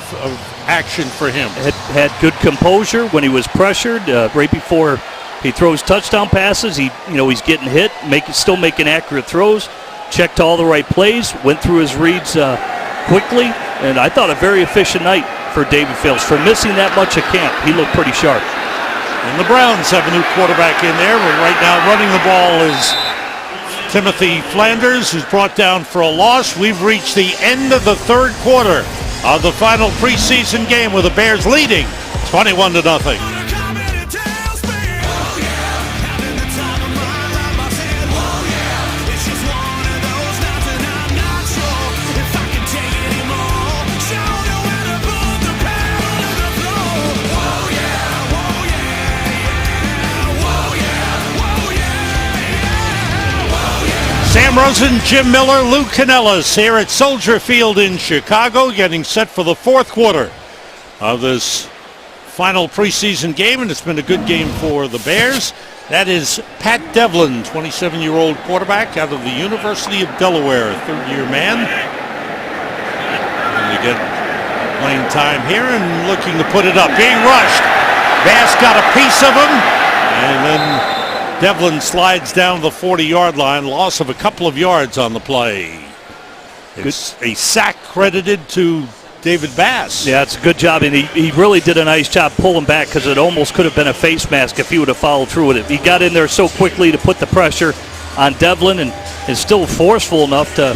action for him. Had good composure when he was pressured. Right before he throws touchdown passes, he's getting hit, still making accurate throws. Checked all the right plays, went through his reads quickly, and I thought a very efficient night for David Fales. For missing that much of camp, he looked pretty sharp. And the Browns have a new quarterback in there. Right now running the ball is Timothy Flanders is brought down for a loss. We've reached the end of the third quarter of the final preseason game with the Bears leading 21-0. Sam Rosen, Jim Miller, Lou Canellis here at Soldier Field in Chicago, getting set for the fourth quarter of this final preseason game, and it's been a good game for the Bears. That is Pat Devlin, 27-year-old quarterback out of the University of Delaware, third-year man. And we get playing time here and looking to put it up. Being rushed. Bass got a piece of him, and then Devlin slides down the 40-yard line, loss of a couple of yards on the play. It's a sack credited to David Bass. Yeah, it's a good job, and he really did a nice job pulling back because it almost could have been a face mask if he would have followed through with it. He got in there so quickly to put the pressure on Devlin and is still forceful enough to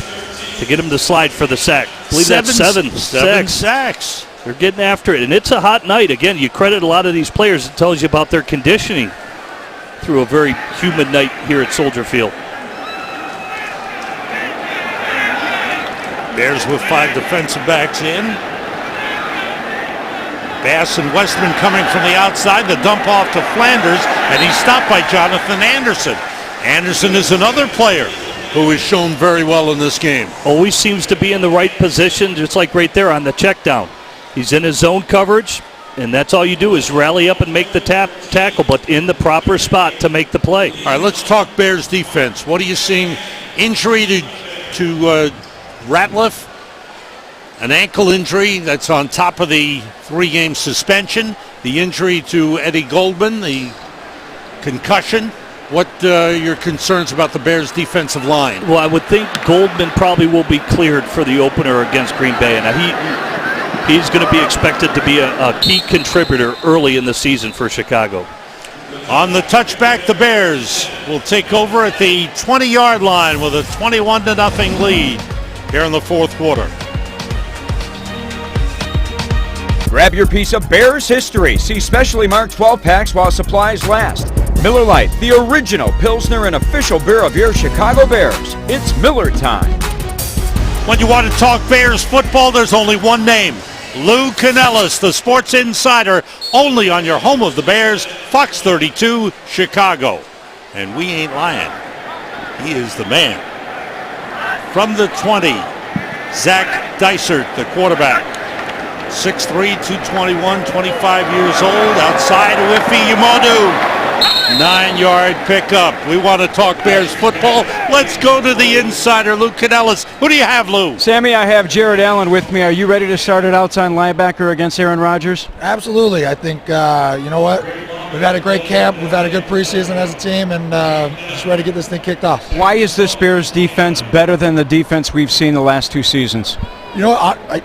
get him to slide for the sack. I believe that's seven sacks. They're getting after it, and it's a hot night. Again, you credit a lot of these players. It tells you about their conditioning through a very humid night here at Soldier Field. Bears with 5 defensive backs in. Bass and Westman coming from the outside. The dump off to Flanders, and he's stopped by Jonathan Anderson. Anderson is another player who has shown very well in this game. Always seems to be in the right position, just like right there on the check down. He's in his zone coverage, and that's all you do is rally up and make the tackle, but in the proper spot to make the play. All right, let's talk Bears defense. What are you seeing? Injury to Ratliff, an ankle injury that's on top of the 3-game suspension. The injury to Eddie Goldman, the concussion. What are your concerns about the Bears' defensive line? Well, I would think Goldman probably will be cleared for the opener against Green Bay. Now he's going to be expected to be a key contributor early in the season for Chicago. On the touchback, the Bears will take over at the 20-yard line with a 21-0 lead here in the fourth quarter. Grab your piece of Bears history. See specially marked 12-packs while supplies last. Miller Lite, the original Pilsner and official beer of your Chicago Bears. It's Miller time. When you want to talk Bears football, there's only one name. Lou Canellis, the Sports Insider, only on your home of the Bears, Fox 32, Chicago. And we ain't lying. He is the man. From the 20, Zach Dysert, the quarterback. 6'3", 221, 25 years old. Outside, Uifi Umodu. 9-yard pickup. We want to talk Bears football. Let's go to the insider, Lou Canellis. Who do you have, Lou? Sammy, I have Jared Allen with me. Are you ready to start at outside linebacker against Aaron Rodgers? Absolutely. I think, you know what? We've had a great camp. We've had a good preseason as a team, and just ready to get this thing kicked off. Why is this Bears defense better than the defense we've seen the last 2 seasons? You know, I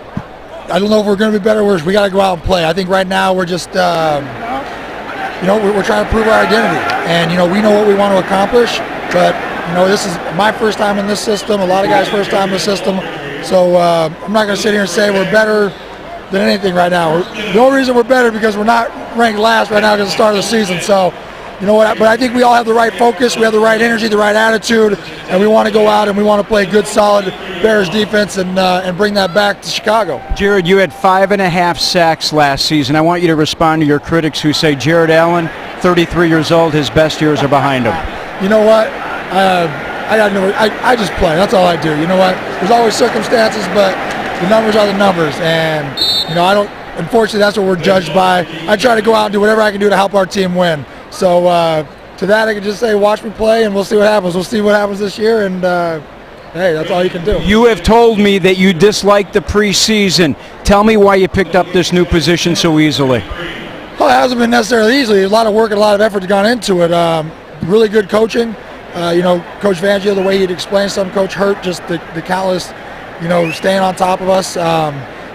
don't know if we're going to be better or worse. We got to go out and play. I think right now we're just, you know, we're trying to prove our identity. And, you know, we know what we want to accomplish. But, you know, this is my first time in this system, a lot of guys' first time in the system. So I'm not going to sit here and say we're better than anything right now. The only reason we're better is because we're not ranked last right now at the start of the season. So, you know what, but I think we all have the right focus, we have the right energy, the right attitude, and we want to go out and we want to play good, solid Bears defense and bring that back to Chicago. Jared, you had 5.5 sacks last season. I want you to respond to your critics who say Jared Allen, 33 years old, his best years are behind him. You know what? I just play. That's all I do. You know what? There's always circumstances, but the numbers are the numbers, and you know unfortunately, that's what we're judged by. I try to go out and do whatever I can do to help our team win. So to that, I can just say, watch me play, and we'll see what happens. We'll see what happens this year, and hey, that's all you can do. You have told me that you dislike the preseason. Tell me why you picked up this new position so easily. Well, it hasn't been necessarily easy. A lot of work and a lot of effort has gone into it. Really good coaching. You know, Coach Fangio, the way he'd explain something, Coach Hurt, just the countless, you know, staying on top of us.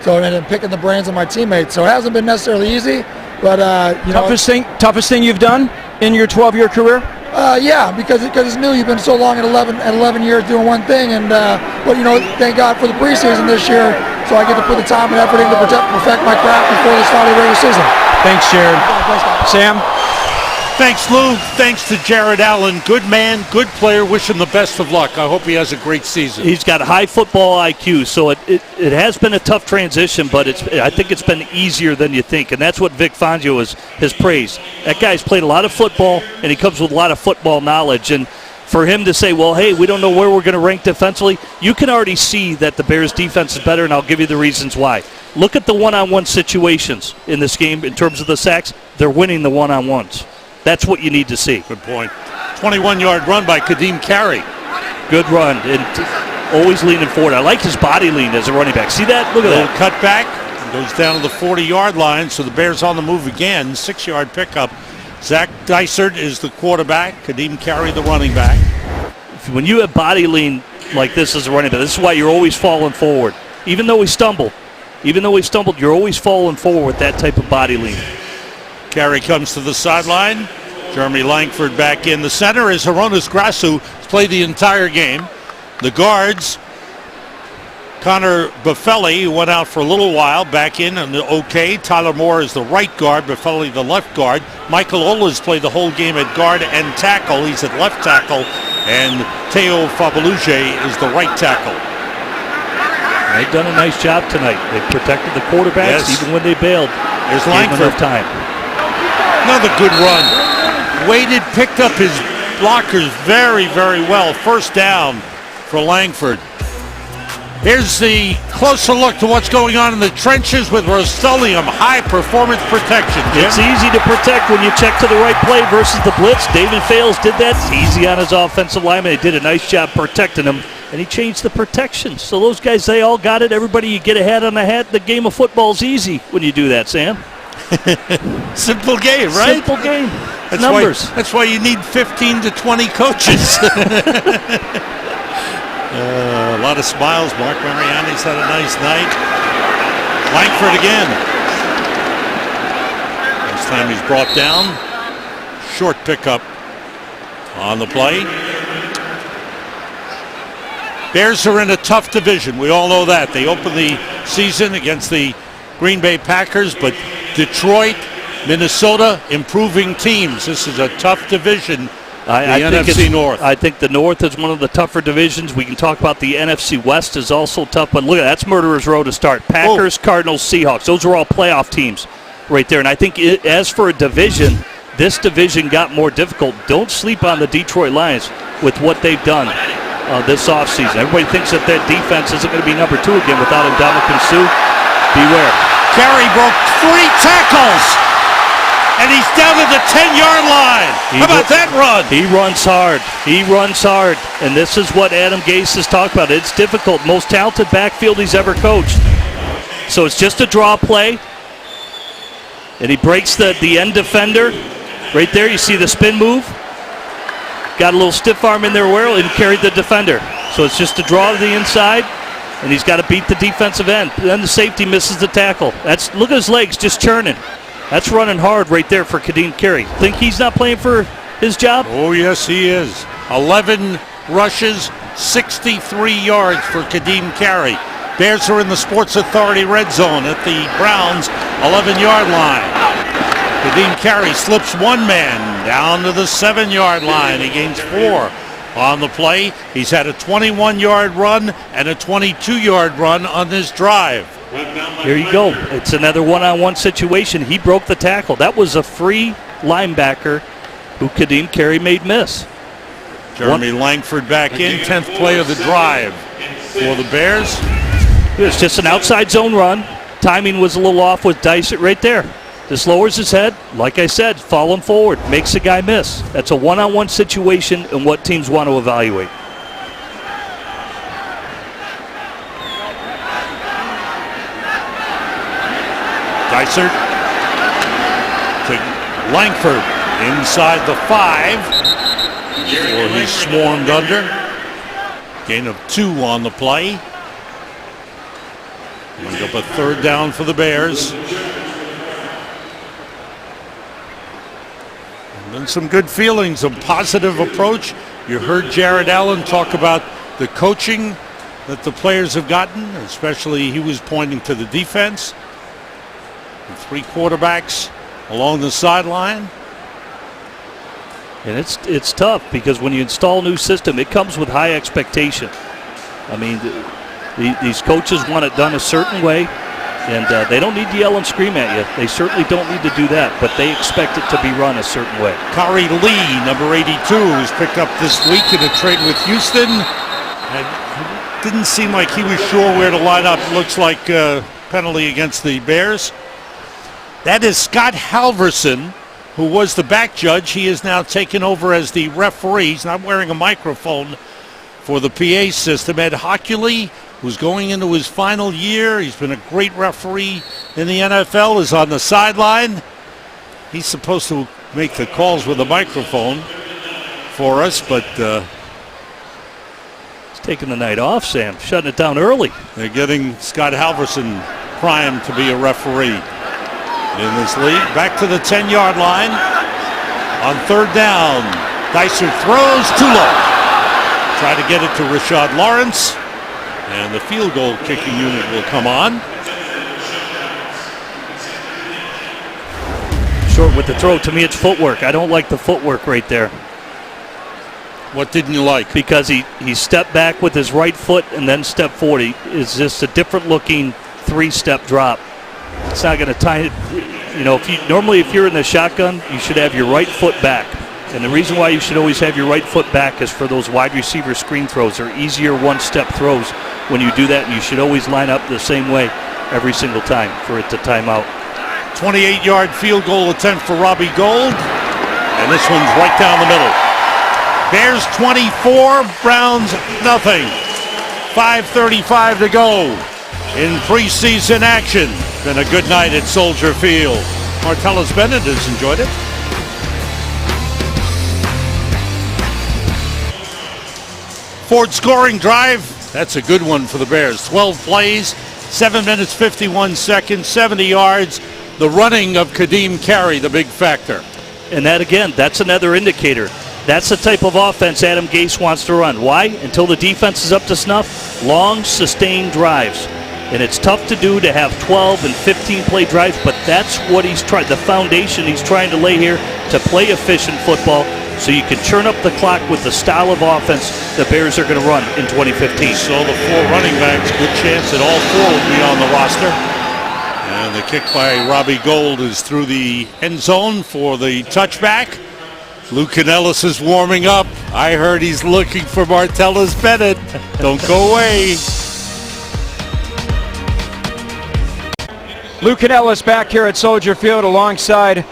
So and then picking the brains of my teammates. So it hasn't been necessarily easy, but you know. Toughest thing you've done in your 12-year career? Yeah, because it's new. You've been so long at 11 years doing one thing, and but thank God for the preseason this year, so I get to put the time and effort in to perfect my craft before the start of the regular season. Thanks, Jared. Sam? Thanks, Lou. Thanks to Jared Allen. Good man, good player. Wish him the best of luck. I hope he has a great season. He's got high football IQ, so it has been a tough transition, but I think it's been easier than you think, and that's what Vic Fangio has praised. That guy's played a lot of football, and he comes with a lot of football knowledge, and for him to say, well, hey, we don't know where we're going to rank defensively, you can already see that the Bears' defense is better, and I'll give you the reasons why. Look at the one-on-one situations in this game in terms of the sacks. They're winning the one-on-ones. That's what you need to see. Good point. 21-yard run by Kadeem Carey. Good run, and always leaning forward. I like his body lean as a running back. See that? Look at that. Cut back, goes down to the 40-yard line, so the Bears on the move again. 6-yard pickup. Zach Dysert is the quarterback. Kadeem Carey the running back. When you have body lean like this as a running back, this is why you're always falling forward. Even though he stumbled, you're always falling forward with that type of body lean. Carey comes to the sideline. Jeremy Langford back in. The center is Hronis Grasu. He's played the entire game. The guards, Connor Buffelli, who went out for a little while, back in and okay. Tyler Moore is the right guard, Buffelli the left guard. Michael Ola's played the whole game at guard and tackle. He's at left tackle. And Teo Fabaluje is the right tackle. They've done a nice job tonight. They protected the quarterbacks even when they bailed. There's Langford. Time. Another good run. Waited, picked up his blockers very, very well. First down for Langford. Here's the closer look to what's going on in the trenches with Rust-Oleum high performance protection. Jim? It's easy to protect when you check to the right play versus the blitz. David Fales did that. It's easy on his offensive lineman. He did a nice job protecting him, and he changed the protection. So those guys, they all got it. Everybody, you get a hat on the hat. The game of football is easy when you do that, Sam. Simple game, right? Simple game. That's numbers. That's why you need 15 to 20 coaches. A lot of smiles. Mark Mariani's had a nice night. Langford again. This time he's brought down. Short pickup on the play. Bears are in a tough division. We all know that. They opened the season against the Green Bay Packers, but Detroit, Minnesota, improving teams. This is a tough division. The NFC North. I think the North is one of the tougher divisions. We can talk about the NFC West is also tough, but look at that. That's Murderer's Row to start. Packers, Cardinals, Seahawks. Those are all playoff teams right there. And I think as for a division, this division got more difficult. Don't sleep on the Detroit Lions with what they've done this offseason. Everybody thinks that defense isn't going to be number 2 again without Ndamukong Suh. Beware. Carey broke 3 tackles. And he's down to the 10-yard line. How about that run? He runs hard. He runs hard. And this is what Adam Gase has talked about. It's difficult. Most talented backfield he's ever coached. So it's just a draw play. And he breaks the end defender. Right there, you see the spin move. Got a little stiff arm in there and carried the defender. So it's just a draw to the inside. And he's got to beat the defensive end. Then the safety misses the tackle. Look at his legs just churning. That's running hard right there for Kadeem Carey. Think he's not playing for his job? Oh, yes, he is. 11 rushes, 63 yards for Kadeem Carey. Bears are in the Sports Authority red zone at the Browns' 11-yard line. Kadeem Carey slips one man down to the 7-yard line. He gains 4 on the play. He's had a 21-yard run and a 22-yard run on this drive. Here you go. It's another one-on-one situation. He broke the tackle. That was a free linebacker who Kadeem Carey made miss. Jeremy Langford back in, 10th play of the drive for the Bears. It's just an outside zone run. Timing was a little off with Dysert right there. Just lowers his head. Like I said, falling forward. Makes the guy miss. That's a one-on-one situation and what teams want to evaluate. Dysert to Langford inside the 5 before he swarmed under. Gain of 2 on the play. Wind up a 3rd down for the Bears. And And some good feelings, a positive approach. You heard Jared Allen talk about the coaching that the players have gotten, especially he was pointing to the defense. The 3 quarterbacks along the sideline. And it's tough because when you install a new system, it comes with high expectation. I mean, these coaches want it done a certain way, and they don't need to yell and scream at you. They certainly don't need to do that, but they expect it to be run a certain way. Kari Lee, number 82, was picked up this week in a trade with Houston. It didn't seem like he was sure where to line up. Looks like a penalty against the Bears. That is Scott Halverson, who was the back judge. He is now taken over as the referee. He's not wearing a microphone for the PA system. Ed Hockley, who's going into his final year. He's been a great referee in the NFL, is on the sideline. He's supposed to make the calls with a microphone for us, but he's taking the night off, Sam, shutting it down early. They're getting Scott Halverson primed to be a referee in this league. Back to the 10-yard line. On 3rd down, Dicer throws too low. Try to get it to Rashad Lawrence, and the field goal kicking unit will come on. Short with the throw. To me, it's footwork. I don't like the footwork right there. What didn't you like? Because he stepped back with his right foot and then stepped forward. It's just a different looking 3-step drop. It's not going to tie it. You know, if you're in the shotgun, you should have your right foot back. And the reason why you should always have your right foot back is for those wide receiver screen throws. They're easier 1-step throws when you do that, and you should always line up the same way every single time for it to time out. 28-yard field goal attempt for Robbie Gould, and this one's right down the middle. Bears 24, Browns nothing. 5:35 to go in preseason action. Been a good night at Soldier Field. Martellus Bennett has enjoyed it. Ford scoring drive. That's a good one for the Bears. 12 plays, 7 minutes, 51 seconds, 70 yards. The running of Kadeem Carey, the big factor. And that, again, that's another indicator. That's the type of offense Adam Gase wants to run. Why? Until the defense is up to snuff, long, sustained drives. And it's tough to do to have 12 and 15-play drives, but that's what he's trying, the foundation he's trying to lay here to play efficient football so you can churn up the clock with the style of offense the Bears are going to run in 2015. So the 4 running backs, good chance that all 4 will be on the roster. And the kick by Robbie Gould is through the end zone for the touchback. Luke Canellis is warming up. I heard he's looking for Martellus Bennett. Don't go away. Luke Canellis back here at Soldier Field alongside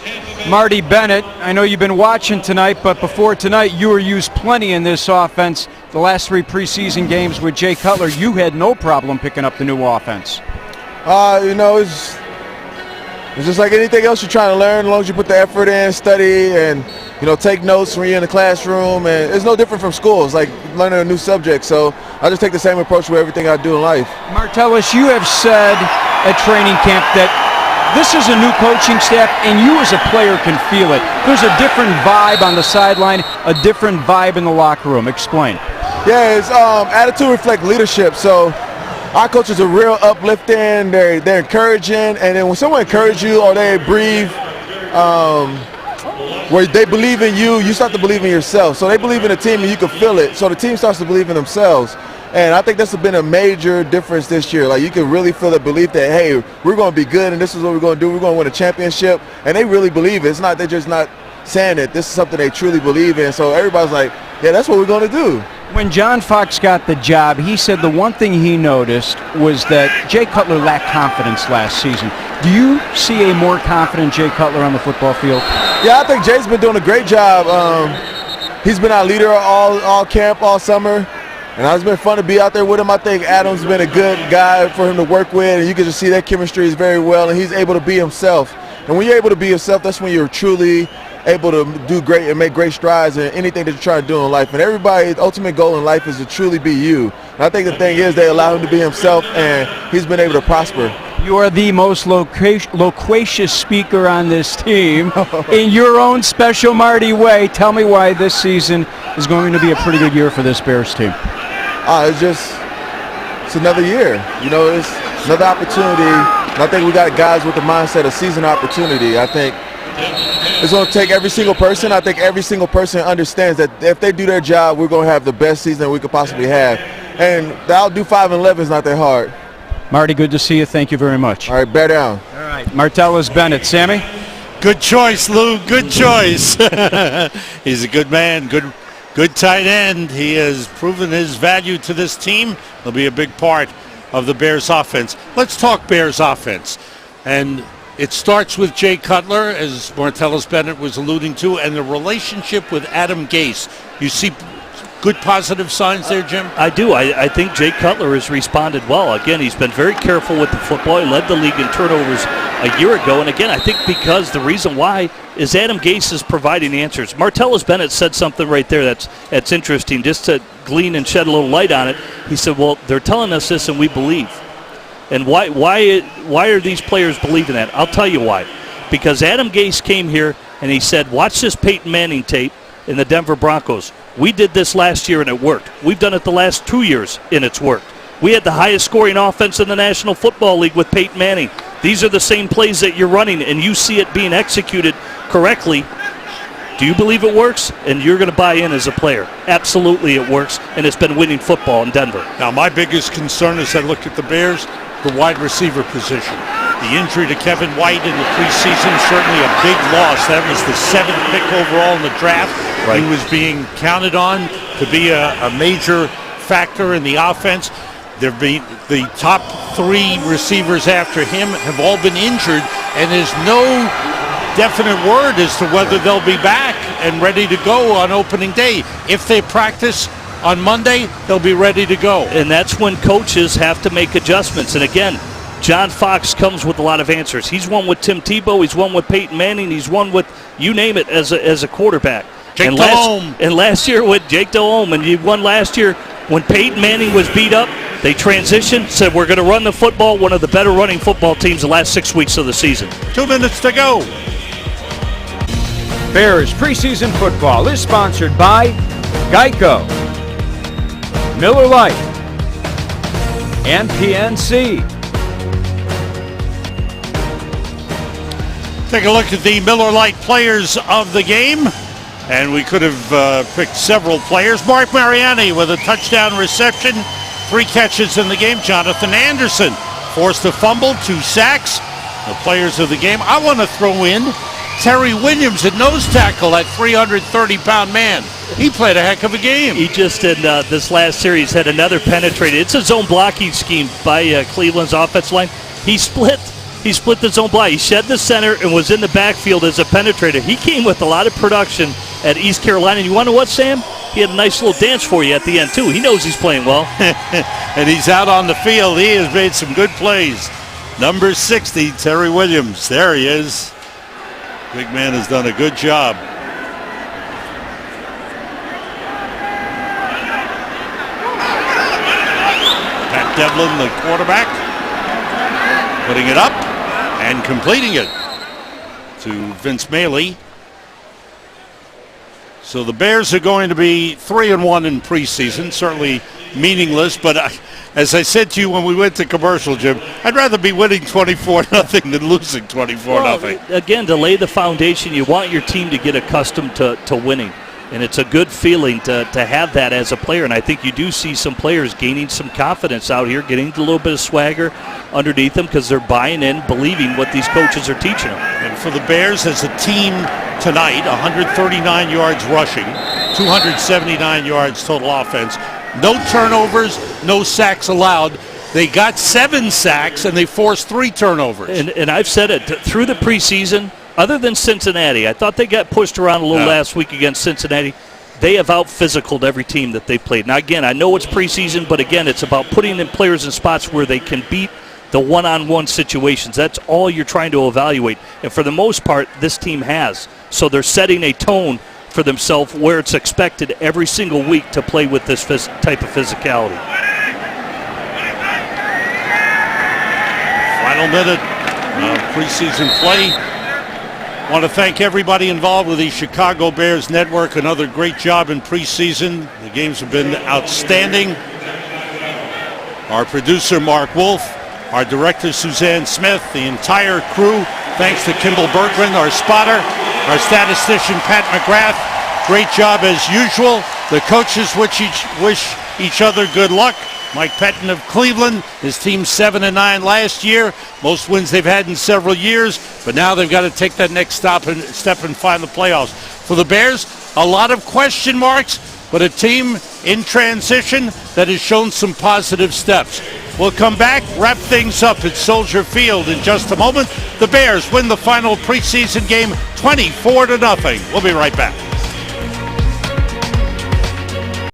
Marty Bennett. I know you've been watching tonight, but before tonight, you were used plenty in this offense. The last 3 preseason games with Jay Cutler, you had no problem picking up the new offense. You know, it's just like anything else you're trying to learn. As long as you put the effort in, study, and take notes when you're in the classroom. And it's no different from school. It's like learning a new subject. So I just take the same approach with everything I do in life. Martellus, you have said at training camp that this is a new coaching staff, and you as a player can feel it. There's a different vibe on the sideline, a different vibe in the locker room. Explain. Yeah, it's attitude reflects leadership. So our coaches are real uplifting. They're encouraging, and then when someone encourages you or they breathe, where they believe in you, you start to believe in yourself. So they believe in the team, and you can feel it. So the team starts to believe in themselves. And I think that's been a major difference this year. Like, you can really feel the belief that, hey, we're going to be good, and this is what we're going to do. We're going to win a championship. And they really believe it. It's not, they're just not saying it. This is something they truly believe in. So everybody's like, yeah, that's what we're going to do. When John Fox got the job, he said the one thing he noticed was that Jay Cutler lacked confidence last season. Do you see a more confident Jay Cutler on the football field? Yeah, I think Jay's been doing a great job. He's been our leader all camp, all summer. And it's been fun to be out there with him. I think Adam's been a good guy for him to work with, and you can just see that chemistry is very well, and he's able to be himself. And when you're able to be yourself, that's when you're truly able to do great and make great strides in anything that you're trying to do in life. And everybody's ultimate goal in life is to truly be you. And I think the thing is they allow him to be himself, and he's been able to prosper. You are the most loquacious speaker on this team. In your own special Marty way, tell me why this season is going to be a pretty good year for this Bears team. It's another year. It's another opportunity. And I think we got guys with the mindset of season opportunity. I think it's going to take every single person. I think every single person understands that if they do their job, we're going to have the best season we could possibly have. And the outdo 5-11 is not that hard. Marty, good to see you. Thank you very much. All right, bear down. All right, Martellus Bennett. Sammy? Good choice, Lou. Good choice. He's a good man, good tight end. He has proven his value to this team. He'll be a big part of the Bears offense. Let's talk Bears offense. And it starts with Jay Cutler, as Martellus Bennett was alluding to, and the relationship with Adam Gase. You see good positive signs there, Jim? I do. I think Jay Cutler has responded well. Again, he's been very careful with the football. He led the league in turnovers a year ago. And again, I think because the reason why is Adam Gase is providing answers. Martellus Bennett said something right there that's interesting, just to glean and shed a little light on it. He said, well, they're telling us this and we believe. And why are these players believing that? I'll tell you why. Because Adam Gase came here and he said, watch this Peyton Manning tape in the Denver Broncos. We did this last year and it worked. We've done it the last 2 years and it's worked. We had the highest scoring offense in the National Football League with Peyton Manning. These are the same plays that you're running and you see it being executed correctly. Do you believe it works? And you're going to buy in as a player. Absolutely it works, and it's been winning football in Denver. Now, my biggest concern as I look at the Bears, the wide receiver position. The injury to Kevin White in the preseason, certainly a big loss. That was the 7th pick overall in the draft. Right. He was being counted on to be a major factor in the offense. The top 3 receivers after him have all been injured, and there's no definite word as to whether they'll be back and ready to go on opening day. If they practice on Monday, they'll be ready to go. And that's when coaches have to make adjustments. And again, John Fox comes with a lot of answers. He's won with Tim Tebow. He's won with Peyton Manning. He's won with, you name it, as a quarterback. Jake Delhomme. And last year with Jake Delhomme, and he won last year when Peyton Manning was beat up. They transitioned, said we're going to run the football, one of the better running football teams the last 6 weeks of the season. 2 minutes to go. Bears preseason football is sponsored by Geico, Miller Lite, and PNC. Take a look at the Miller Lite players of the game. And we could have picked several players. Mark Mariani with a touchdown reception, 3 catches in the game. Jonathan Anderson forced a fumble, 2 sacks. The players of the game. I want to throw in Terry Williams at nose tackle, that 330-pound man. He played a heck of a game. He just in this last series had another penetrated. It's a zone blocking scheme by Cleveland's offensive line. He split the zone block. He shed the center and was in the backfield as a penetrator. He came with a lot of production at East Carolina. And you want to know what, Sam? He had a nice little dance for you at the end, too. He knows he's playing well. And he's out on the field. He has made some good plays. Number 60, Terry Williams. There he is. Big man has done a good job. Pat Devlin, the quarterback, putting it up and completing it to Vince Mailey. So the Bears are going to be 3-1 in preseason, certainly meaningless, but as I said to you when we went to commercial, Jim, I'd rather be winning 24-0 than losing 24-0. Well, again, to lay the foundation, you want your team to get accustomed to winning. And it's a good feeling to have that as a player. And I think you do see some players gaining some confidence out here, getting a little bit of swagger underneath them because they're buying in, believing what these coaches are teaching them. And for the Bears as a team tonight, 139 yards rushing, 279 yards total offense. No turnovers, no sacks allowed. They got 7 sacks, and they forced 3 turnovers. And I've said it, through the preseason, other than Cincinnati, I thought they got pushed around a little last week against Cincinnati. They have out-physicaled every team that they played. Now, again, I know it's preseason, but, again, it's about putting in players in spots where they can beat the one-on-one situations. That's all you're trying to evaluate. And for the most part, this team has. So they're setting a tone for themselves where it's expected every single week to play with this type of physicality. Flat Final minute preseason play. Want to thank everybody involved with the Chicago Bears Network. Another great job in preseason. The games have been outstanding. Our producer, Mark Wolf, our director, Suzanne Smith, the entire crew. Thanks to Kimball Bergman, our spotter, our statistician, Pat McGrath. Great job as usual. The coaches wish each other good luck. Mike Pettin of Cleveland, his team 7-9 last year, most wins they've had in several years, but now they've got to take that next step and find the playoffs. For the Bears, a lot of question marks, but a team in transition that has shown some positive steps. We'll come back, wrap things up at Soldier Field in just a moment. The Bears win the final preseason game 24-0. We'll be right back.